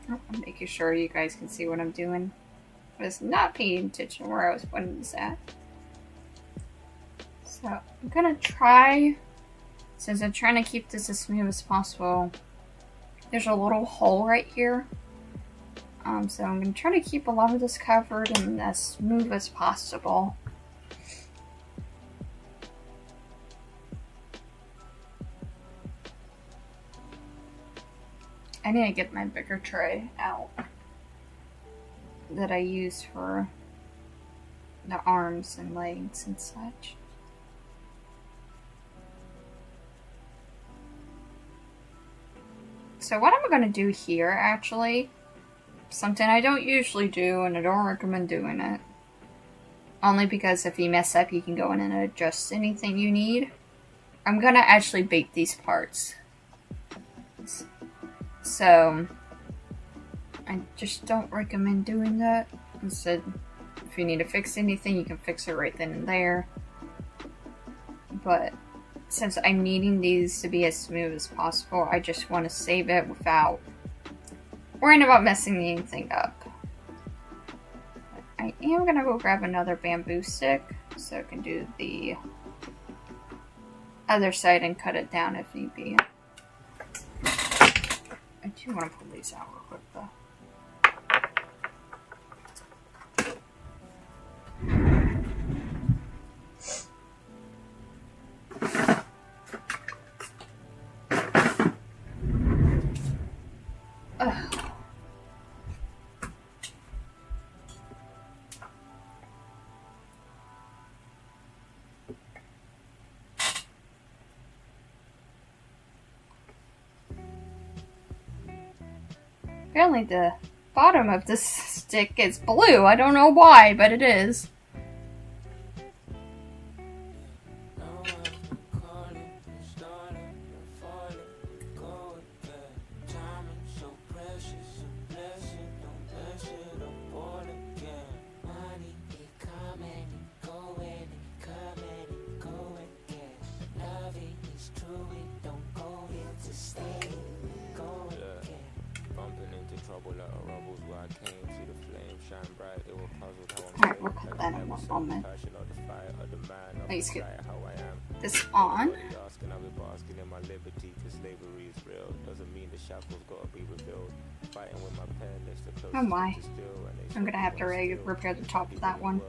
S1: I'm making sure you guys can see what I'm doing. I was not paying attention where I was putting this at. So I'm gonna try, since I'm trying to keep this as smooth as possible, there's a little hole right here. So I'm gonna try to keep a lot of this covered and as smooth as possible. I need to get my bigger tray out that I use for the arms and legs and such. So what I'm going to do here, actually, something I don't usually do and I don't recommend doing it. Only because if you mess up, you can go in and adjust anything you need. I'm going to actually bake these parts. So, I just don't recommend doing that. Instead, if you need to fix anything, you can fix it right then and there. But since I'm needing these to be as smooth as possible, I just want to save it without worrying about messing anything up. But I am going to go grab another bamboo stick so I can do the other side and cut it down if need be. I do want to pull these out real quick though. Apparently the bottom of this stick is blue. I don't know why, but it is. Alright, we'll cut that in one moment. Let's get this on. Oh my. I'm gonna have to repair the top of that one.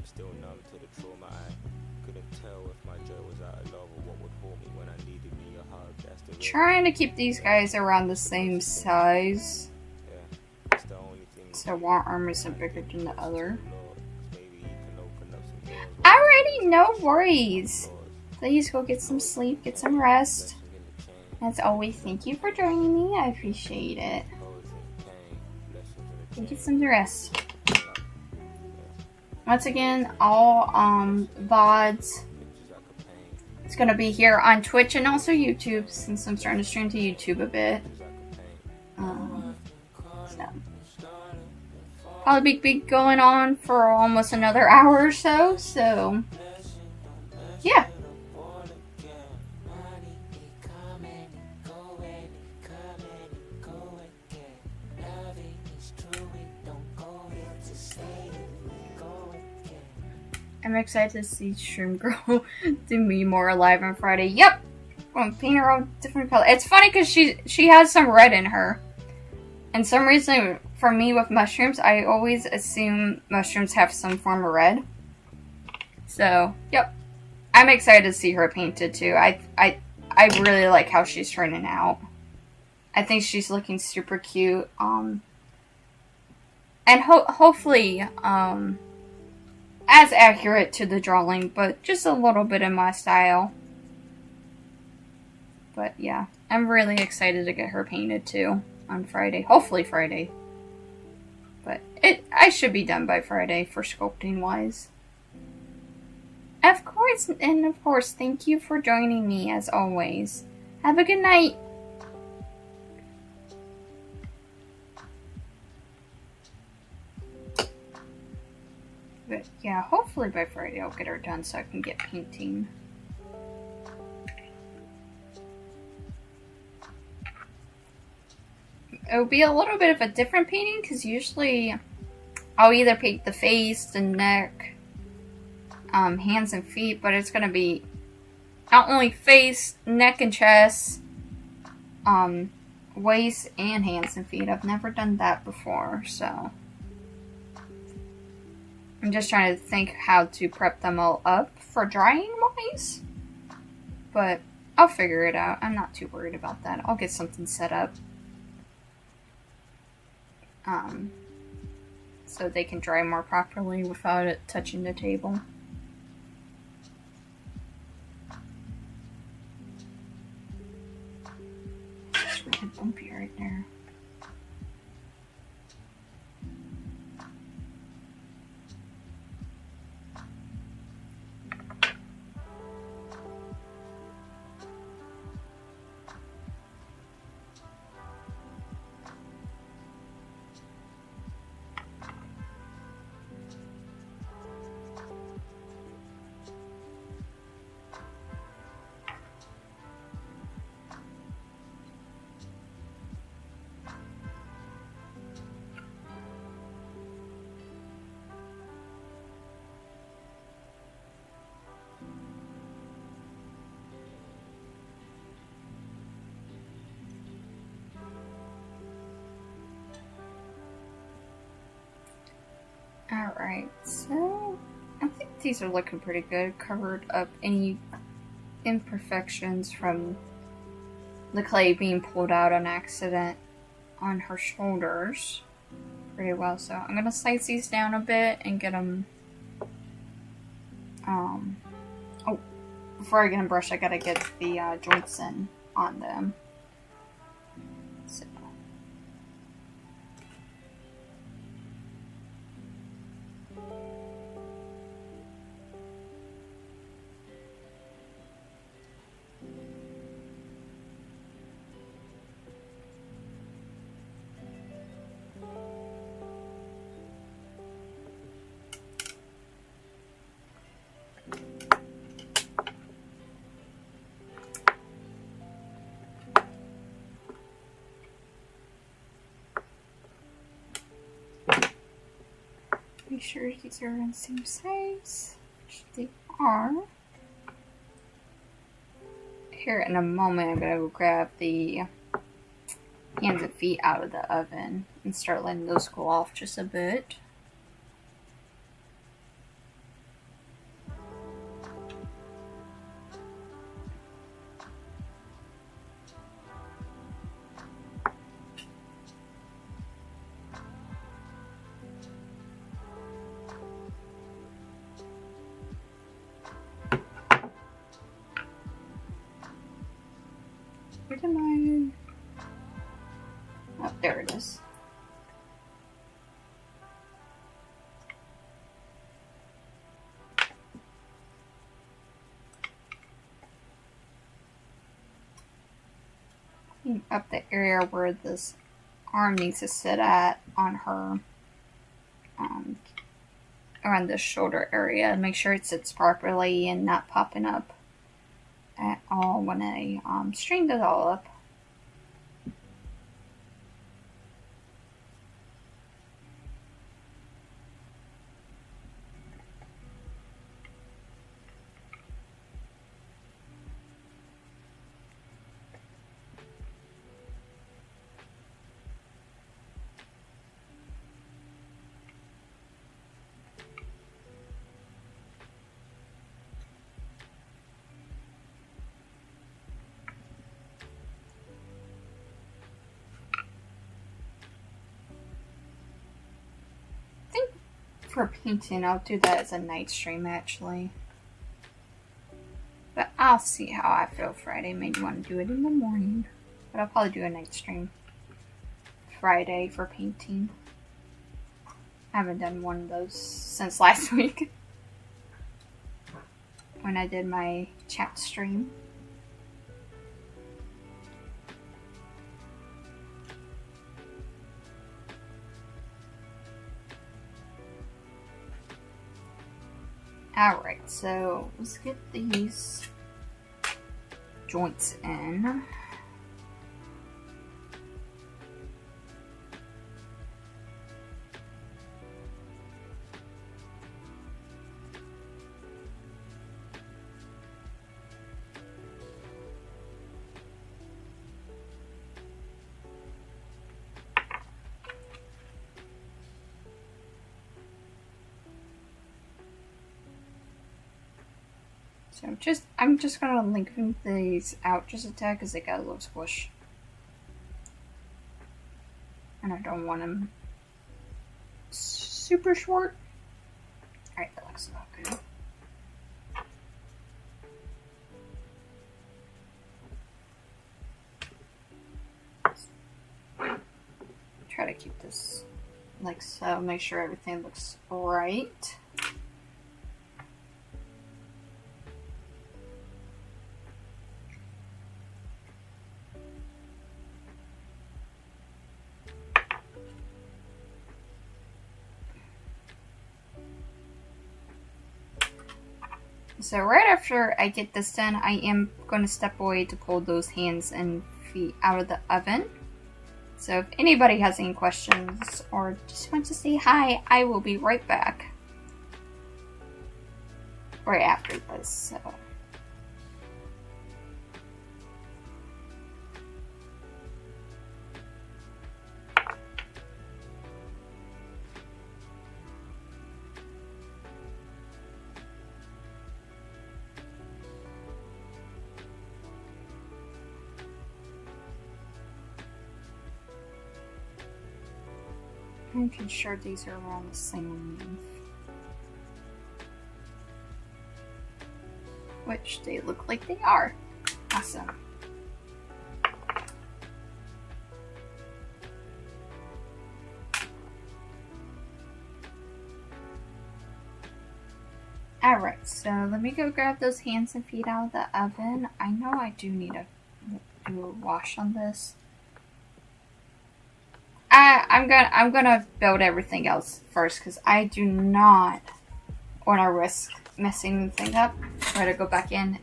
S2: Still numb to the trauma. I couldn't tell if my joy was out of love or what would hold me when I needed me a hug. That's the
S1: trying to keep these guys around the same size.
S2: Yeah, that's the only thing.
S1: So one arm isn't bigger than the other. Alrighty, no worries. Please go get some sleep, get some rest. As always, thank you for joining me. I appreciate it. Get some rest. Once again, all VODs. It's going to be here on Twitch and also YouTube, since I'm starting to stream to YouTube a bit. So. Probably be going on for almost another hour or so. So, yeah. I'm excited to see Shroom Girl do me more alive on Friday. Yep! I'm painting her all different colors. It's funny because she has some red in her. And some reason, for me with mushrooms, I always assume mushrooms have some form of red. So, yep. I'm excited to see her painted too. I really like how she's turning out. I think she's looking super cute. And hopefully, as accurate to the drawing, but just a little bit in my style. But yeah, I'm really excited to get her painted too on Friday. Hopefully Friday. But I should be done by Friday for sculpting wise. Of course, and of course, thank you for joining me as always. Have a good night. But yeah, hopefully by Friday I'll get her done so I can get painting. It'll be a little bit of a different painting because usually I'll either paint the face, the neck, hands and feet, but it's gonna be not only face, neck and chest, waist and hands and feet. I've never done that before, so I'm just trying to think how to prep them all up for drying wise. But I'll figure it out. I'm not too worried about that. I'll get something set up. So they can dry more properly without it touching the table. It's really bumpy right there. Alright, so I think these are looking pretty good. Covered up any imperfections from the clay being pulled out on accident on her shoulders pretty well. So I'm going to slice these down a bit and get them... oh, before I get them brushed, I got to get the joints in on them. So... Be sure these are in the same size, which they are. Here in a moment, I'm gonna go grab the hands and feet out of the oven and start letting those cool off just a bit. Where did my... Oh, there it is. Up the area where this arm needs to sit at on her, around the shoulder area. Make sure it sits properly and not popping up at all when I string it all up. For painting, I'll do that as a night stream actually. But I'll see how I feel Friday. Maybe want to do it in the morning. But I'll probably do a night stream Friday for painting. I haven't done one of those since last week. When I did my chat stream. Alright, so let's get these joints in. So I'm just gonna lengthen these out just a tad because they got a little squish. And I don't want them super short. Alright, that looks about good. Try to keep this like so, make sure everything looks right. So right after I get this done, I am going to step away to pull those hands and feet out of the oven. So if anybody has any questions or just wants to say hi, I will be right back. Right after this, so... I'm sure these are around the same length. Which they look like they are. Awesome. Alright, so let me go grab those hands and feet out of the oven. I know I do need to do a wash on this. I'm gonna build everything else first because I do not want to risk messing anything up. Try to go back in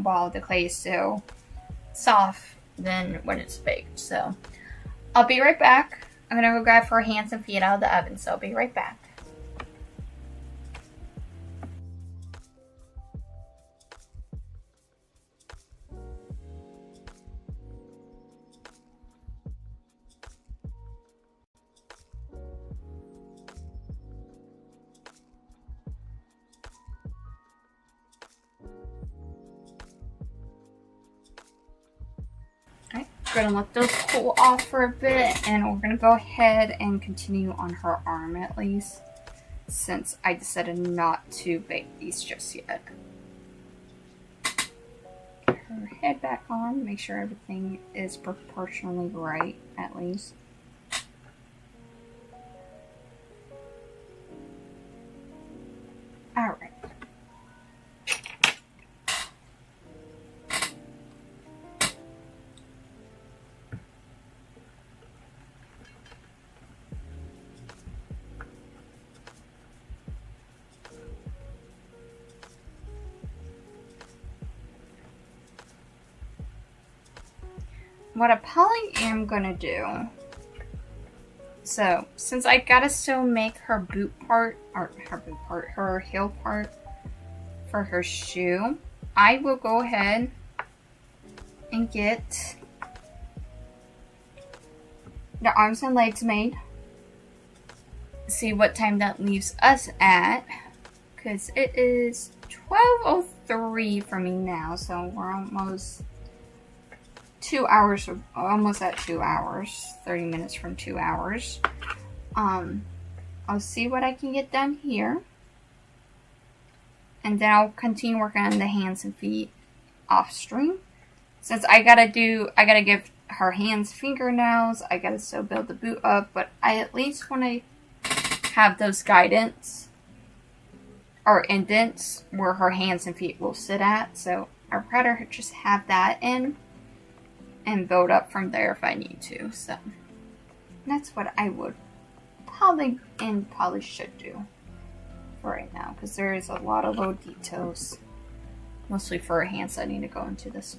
S1: while the clay is still soft than when it's baked. So I'll be right back. I'm gonna go grab her hands and feet out of the oven. So I'll be right back. We're gonna let those cool off for a bit, and we're gonna go ahead and continue on her arm at least, since I decided not to bake these just yet. Get her her head back on, make sure everything is proportionally right, at least. Alright. What I probably am gonna do, so since I gotta still make her boot part, or her heel part for her shoe, I will go ahead and get the arms and legs made. See what time that leaves us at, because it is 12:03 for me now, so we're almost 2 hours, almost at 2 hours, 30 minutes from 2 hours. I'll see what I can get done here, and then I'll continue working on the hands and feet off stream. Since I gotta give her hands fingernails, I gotta still build the boot up, but I at least want to have those guidance or indents where her hands and feet will sit at, so I'd rather just have that in and build up from there if I need to. So that's what I would probably should do for right now, because there is a lot of little details, mostly for her hands, I need to go into this.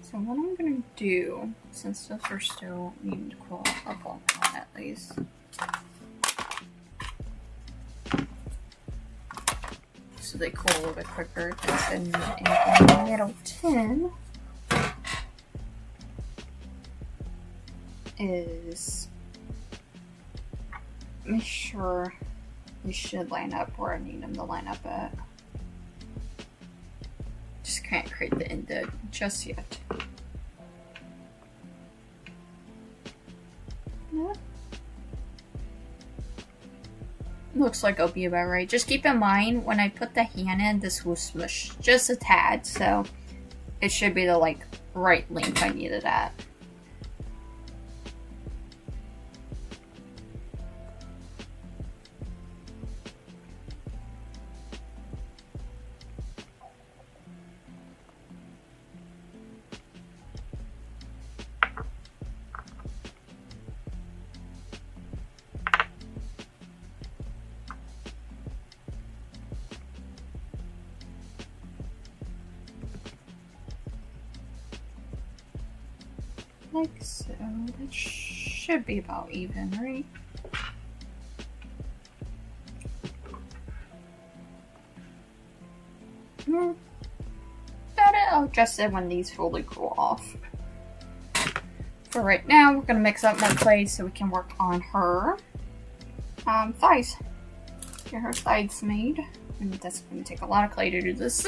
S1: So what I'm gonna do, since those are still needing to cool off on at least, so they cool a little bit quicker than in a metal tin, is make sure they should line up where I need them to line up at. Just can't create the indent just yet. Yeah. Looks like it'll be about right. Just keep in mind, when I put the hand in, this will smush just a tad, so it should be the right length I need it at. Like so. That should be about even, right? About it. I'll adjust it when these fully cool off. For right now, we're gonna mix up more clay so we can work on her thighs. Get her thighs made. And that's gonna take a lot of clay to do this.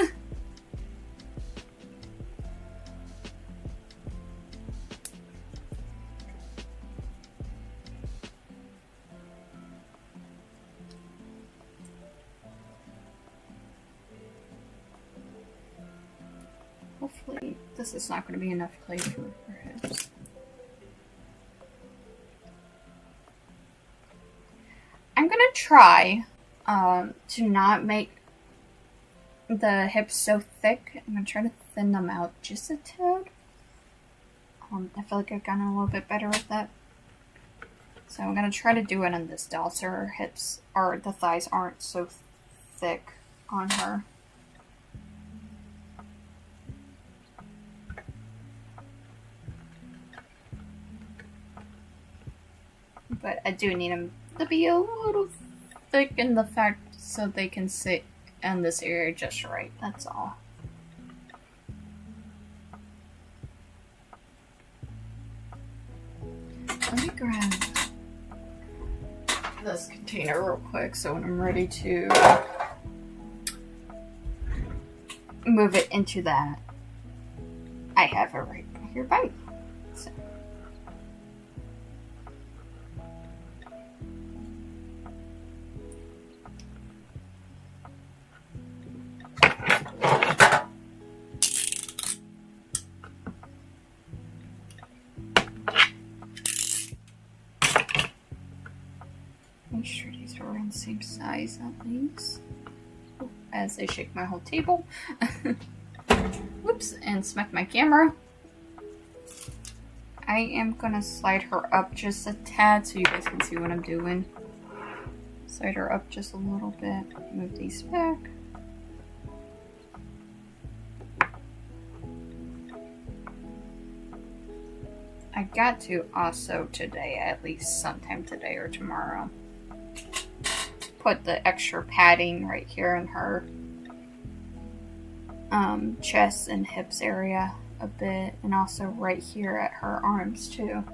S1: Hopefully this is not going to be enough clay for her hips. I'm going to try to not make the hips so thick. I'm going to try to thin them out just a tad. I feel like I've gotten a little bit better with that. So I'm going to try to do it on this doll so her hips or the thighs aren't so thick on her. But I do need them to be a little thick in the fact so they can sit in this area just right. That's all. Let me grab this container real quick so when I'm ready to move it into that, have it right here by me. So. Make sure these are in the same size at least. As I shake my whole table. Whoops, and smack my camera. I am gonna slide her up just a tad so you guys can see what I'm doing. Slide her up just a little bit. Move these back. I got to also today, at least sometime today or tomorrow, put the extra padding right here in her chest and hips area a bit, and also right here at her arms too.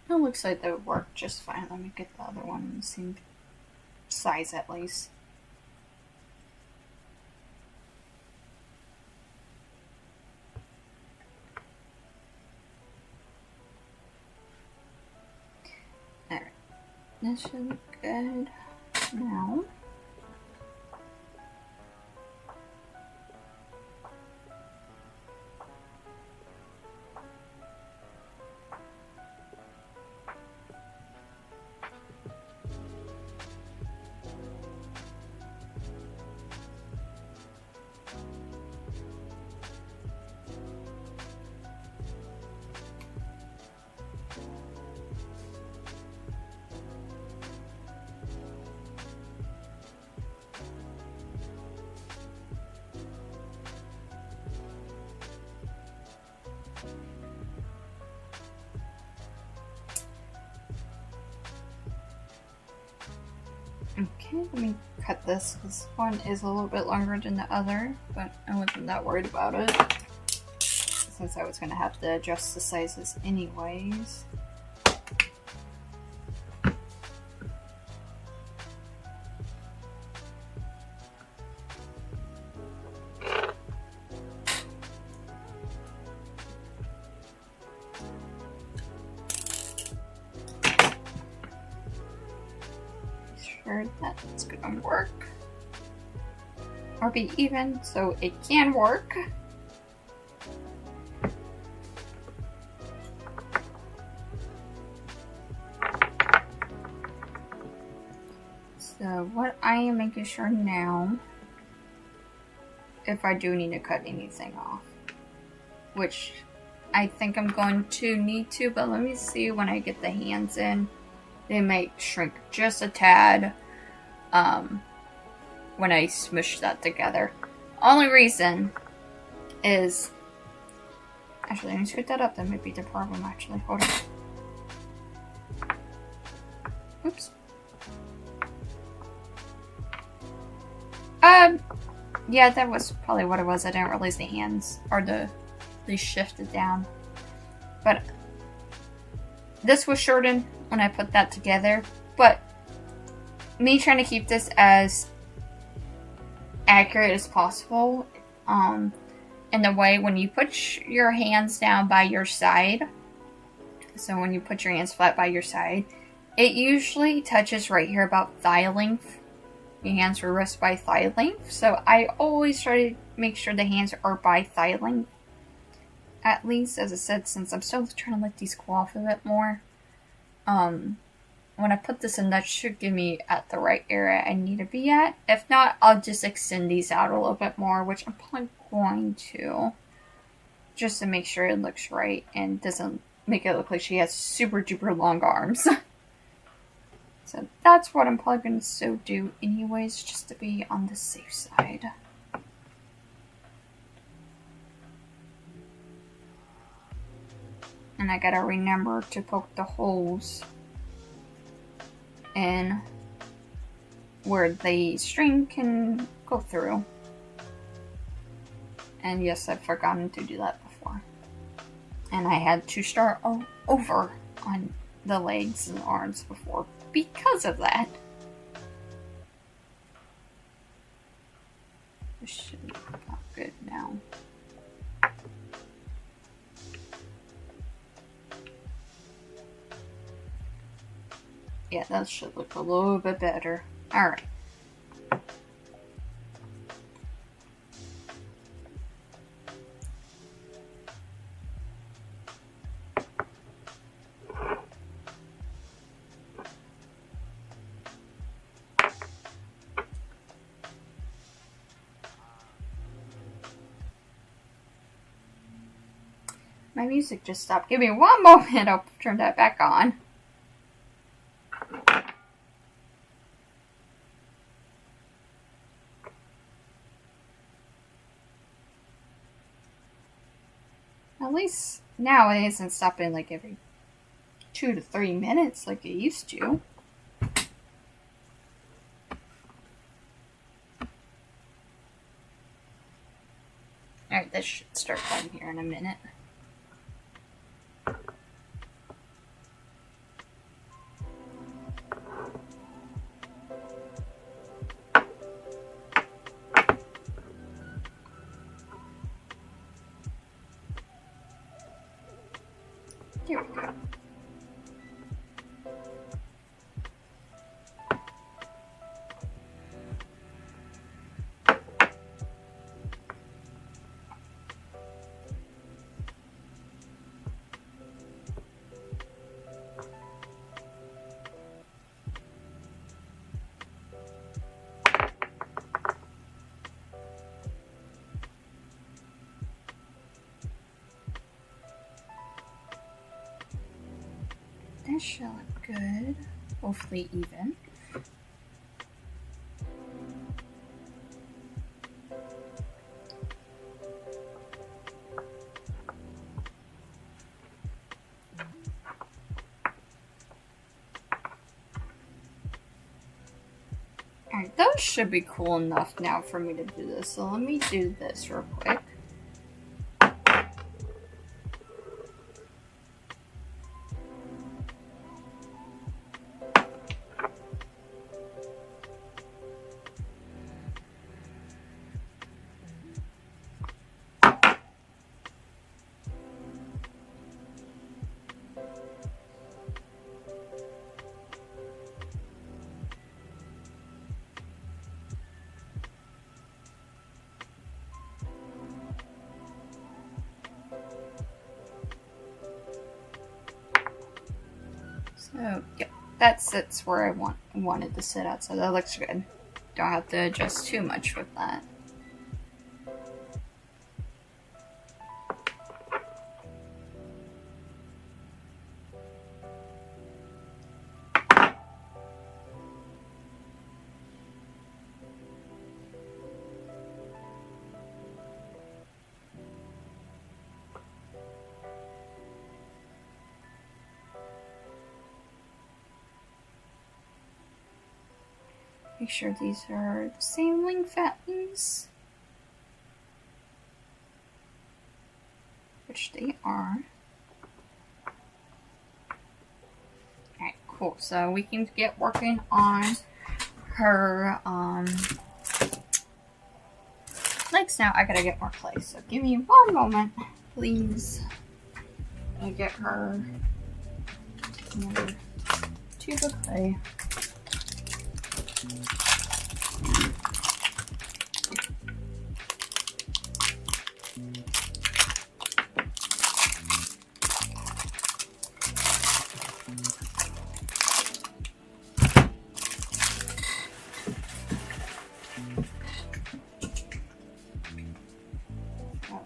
S1: It looks like that would work just fine. Let me get the other one in the same size at least. Alright, that should look good now. Okay, let me cut this. This one is a little bit longer than the other, but I wasn't that worried about it since I was going to have to adjust the sizes anyways. Sure that's gonna work or be even so it can work. So what I am making sure now, if I do need to cut anything off, which I think I'm going to need to, but let me see when I get the hands in. They might shrink just a tad when I smush that together. Only reason is... Actually, let me scoot that up. That might be the problem, actually. Hold on. Oops. Yeah, that was probably what it was. I didn't realize the hands, or they shifted down. But this was shortened when I put that together, but me trying to keep this as accurate as possible, in the way when you put your hands down by your side, so when you put your hands flat by your side, it usually touches right here about thigh length. Your hands are wrist by thigh length, so I always try to make sure the hands are by thigh length, at least, as I said, since I'm still trying to let these cool off a bit more. When I put this in, that should give me at the right area I need to be at. If not, I'll just extend these out a little bit more, which I'm probably going to, just to make sure it looks right and doesn't make it look like she has super duper long arms. So that's what I'm probably going to so do anyways, just to be on the safe side. And I gotta remember to poke the holes in where the string can go through. And yes, I've forgotten to do that before. And I had to start over on the legs and arms before because of that. This should be about good now. Yeah, that should look a little bit better. Alright. My music just stopped. Give me one moment, I'll turn that back on. At least now it isn't stopping like every 2 to 3 minutes like it used to. Alright, this should start playing here in a minute. Here we go. That should look good. Hopefully even. Alright, those should be cool enough now for me to do this. So let me do this real quick. So, yeah, that sits where I wanted to sit at, so that looks good. Don't have to adjust too much with that. Make sure these are the same length at least. Which they are. Alright, cool. So we can get working on her legs now. I gotta get more clay. So give me one moment, please. I get her another tube of clay.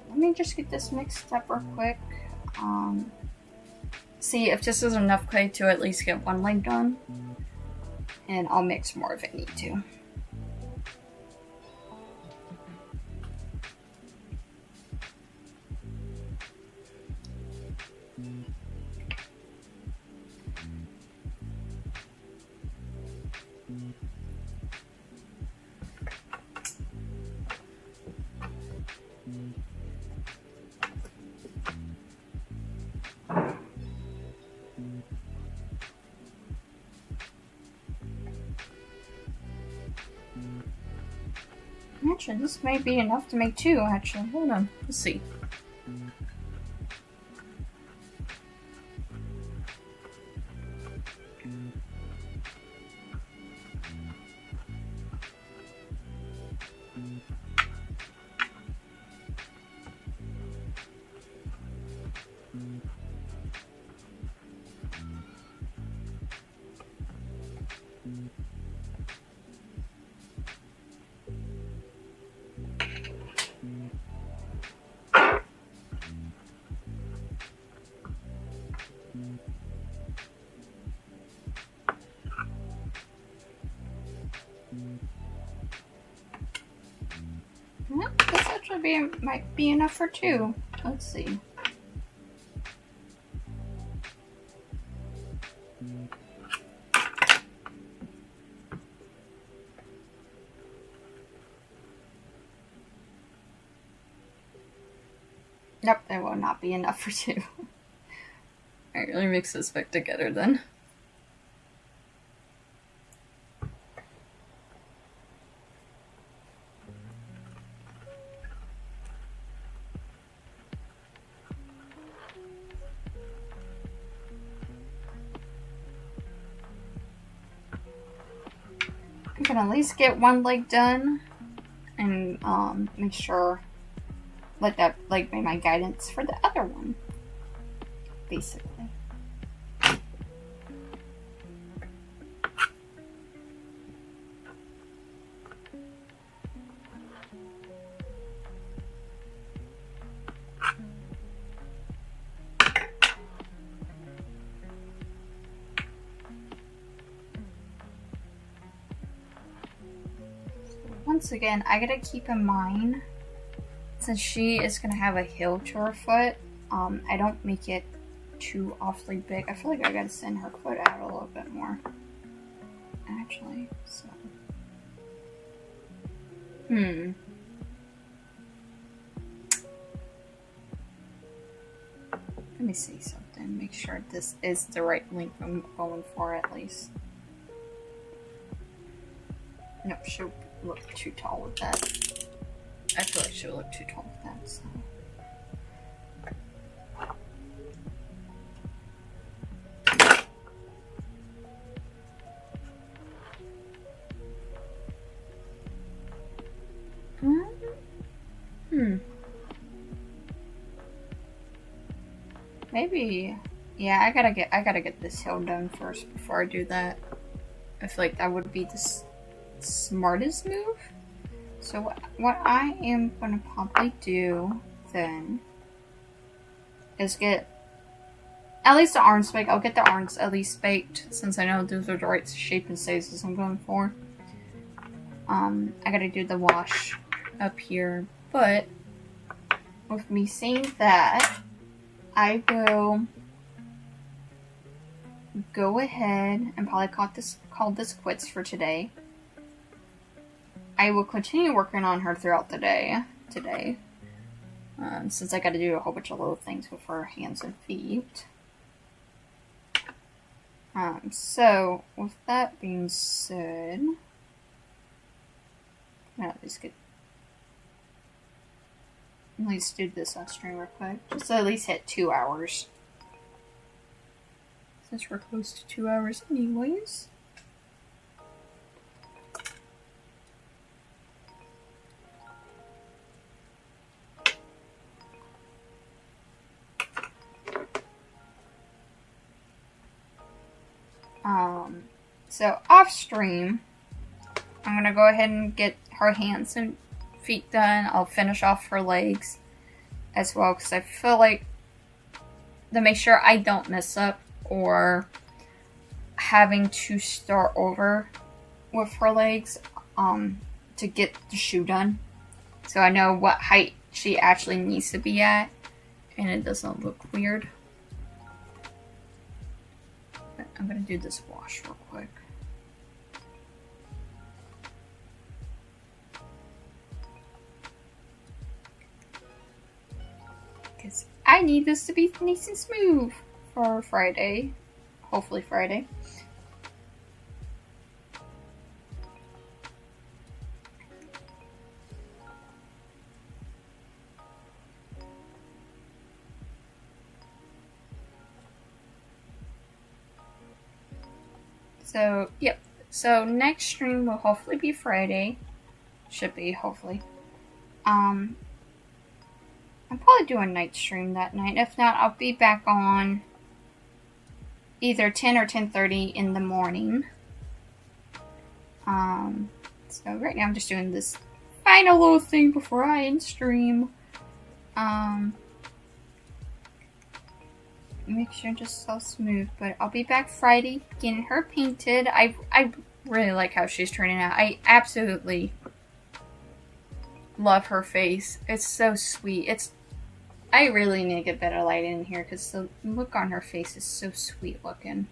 S1: Let me just get this mixed up real quick. See if this is enough clay to at least get one leg done. And I'll mix more if I need to. Actually, this may be enough to make 2, actually. Hold on. Let's see. This actually might be enough for 2. Let's see. Nope, that will not be enough for 2. Alright, let me mix this back together then. I can at least get one leg done and make sure let that leg be my guidance for the other one, basically. Once again, I gotta keep in mind, since she is gonna have a heel to her foot, I don't make it too awfully big. I feel like I gotta send her foot out a little bit more, actually, so. Let me see something, make sure this is the right length I'm going for at least. Nope, she'll look too tall with that. I feel like she'll look too tall with that, so. Maybe, yeah, I gotta get this hill done first before I do that. I feel like that would be the smartest move. So what I am gonna probably do then is get at least the arms baked. I'll get the arms at least baked since I know those are the right shape and sizes I'm going for. I gotta do the wash up here, but with me saying that, I will go ahead and probably call this quits for today. I will continue working on her throughout the day today, since I got to do a whole bunch of little things with her hands and feet. So with that being said, at least do this on stream real quick, just to at least hit 2 hours. Since we're close to 2 hours anyways. So off stream, I'm gonna go ahead and get her hands and feet done. I'll finish off her legs as well, because I feel like to make sure I don't mess up or having to start over with her legs to get the shoe done, so I know what height she actually needs to be at and it doesn't look weird. But I'm gonna do this wash real quick. Because I need this to be nice and smooth for Friday. Hopefully Friday. So, yep. So, next stream will hopefully be Friday. Should be, hopefully. I'll probably do a night stream that night. If not, I'll be back on either 10 or 10:30 in the morning. So right now I'm just doing this final little thing before I end stream. Make sure it's just so smooth, but I'll be back Friday getting her painted. I really like how she's turning out. I absolutely love her face. It's so sweet. I really need to get better light in here because the look on her face is so sweet looking.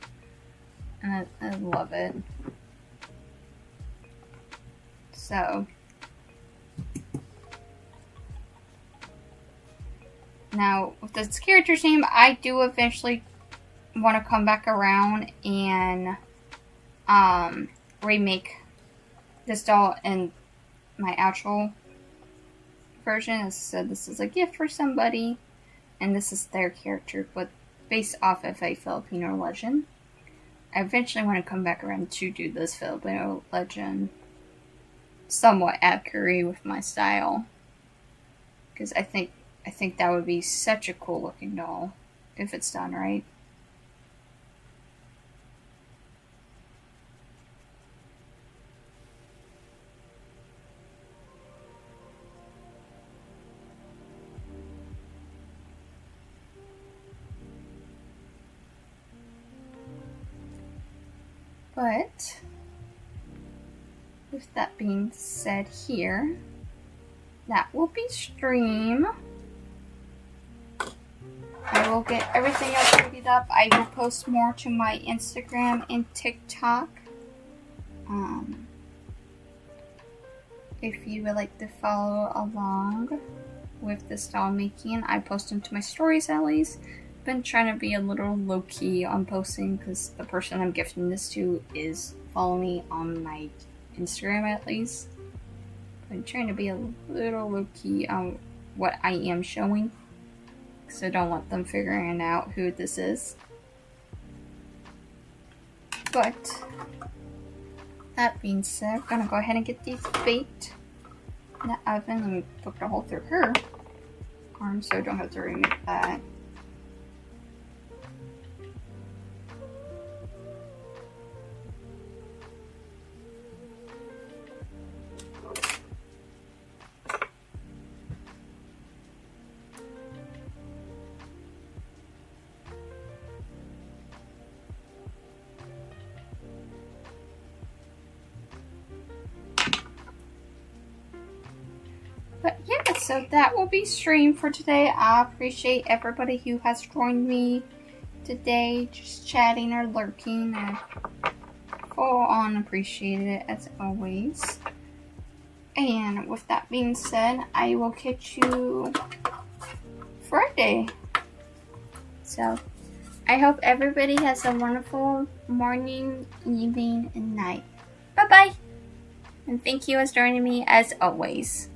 S1: And I love it. So, now with this character's name, I do eventually want to come back around and remake this doll in my actual version. So this is a gift for somebody, and this is their character, but based off of a Filipino legend. I eventually want to come back around to do this Filipino legend somewhat accurate with my style, because I think that would be such a cool looking doll if it's done right. But with that being said here, that will be stream. I will get everything else readied up. I will post more to my Instagram and TikTok. If you would like to follow along with this doll making, I post them to my stories at least. Been trying to be a little low-key on posting because the person I'm gifting this to is following me on my Instagram at least. I'm trying to be a little low-key on what I am showing, because I don't want them figuring out who this is. But that being said, I'm gonna go ahead and get these baked in the oven. Let me poke a hole through her arm so I don't have to remove that. But yeah, so that will be stream for today. I appreciate everybody who has joined me today, just chatting or lurking. I full on appreciate it as always. And with that being said, I will catch you Friday. So I hope everybody has a wonderful morning, evening, and night. Bye bye. And thank you for joining me as always.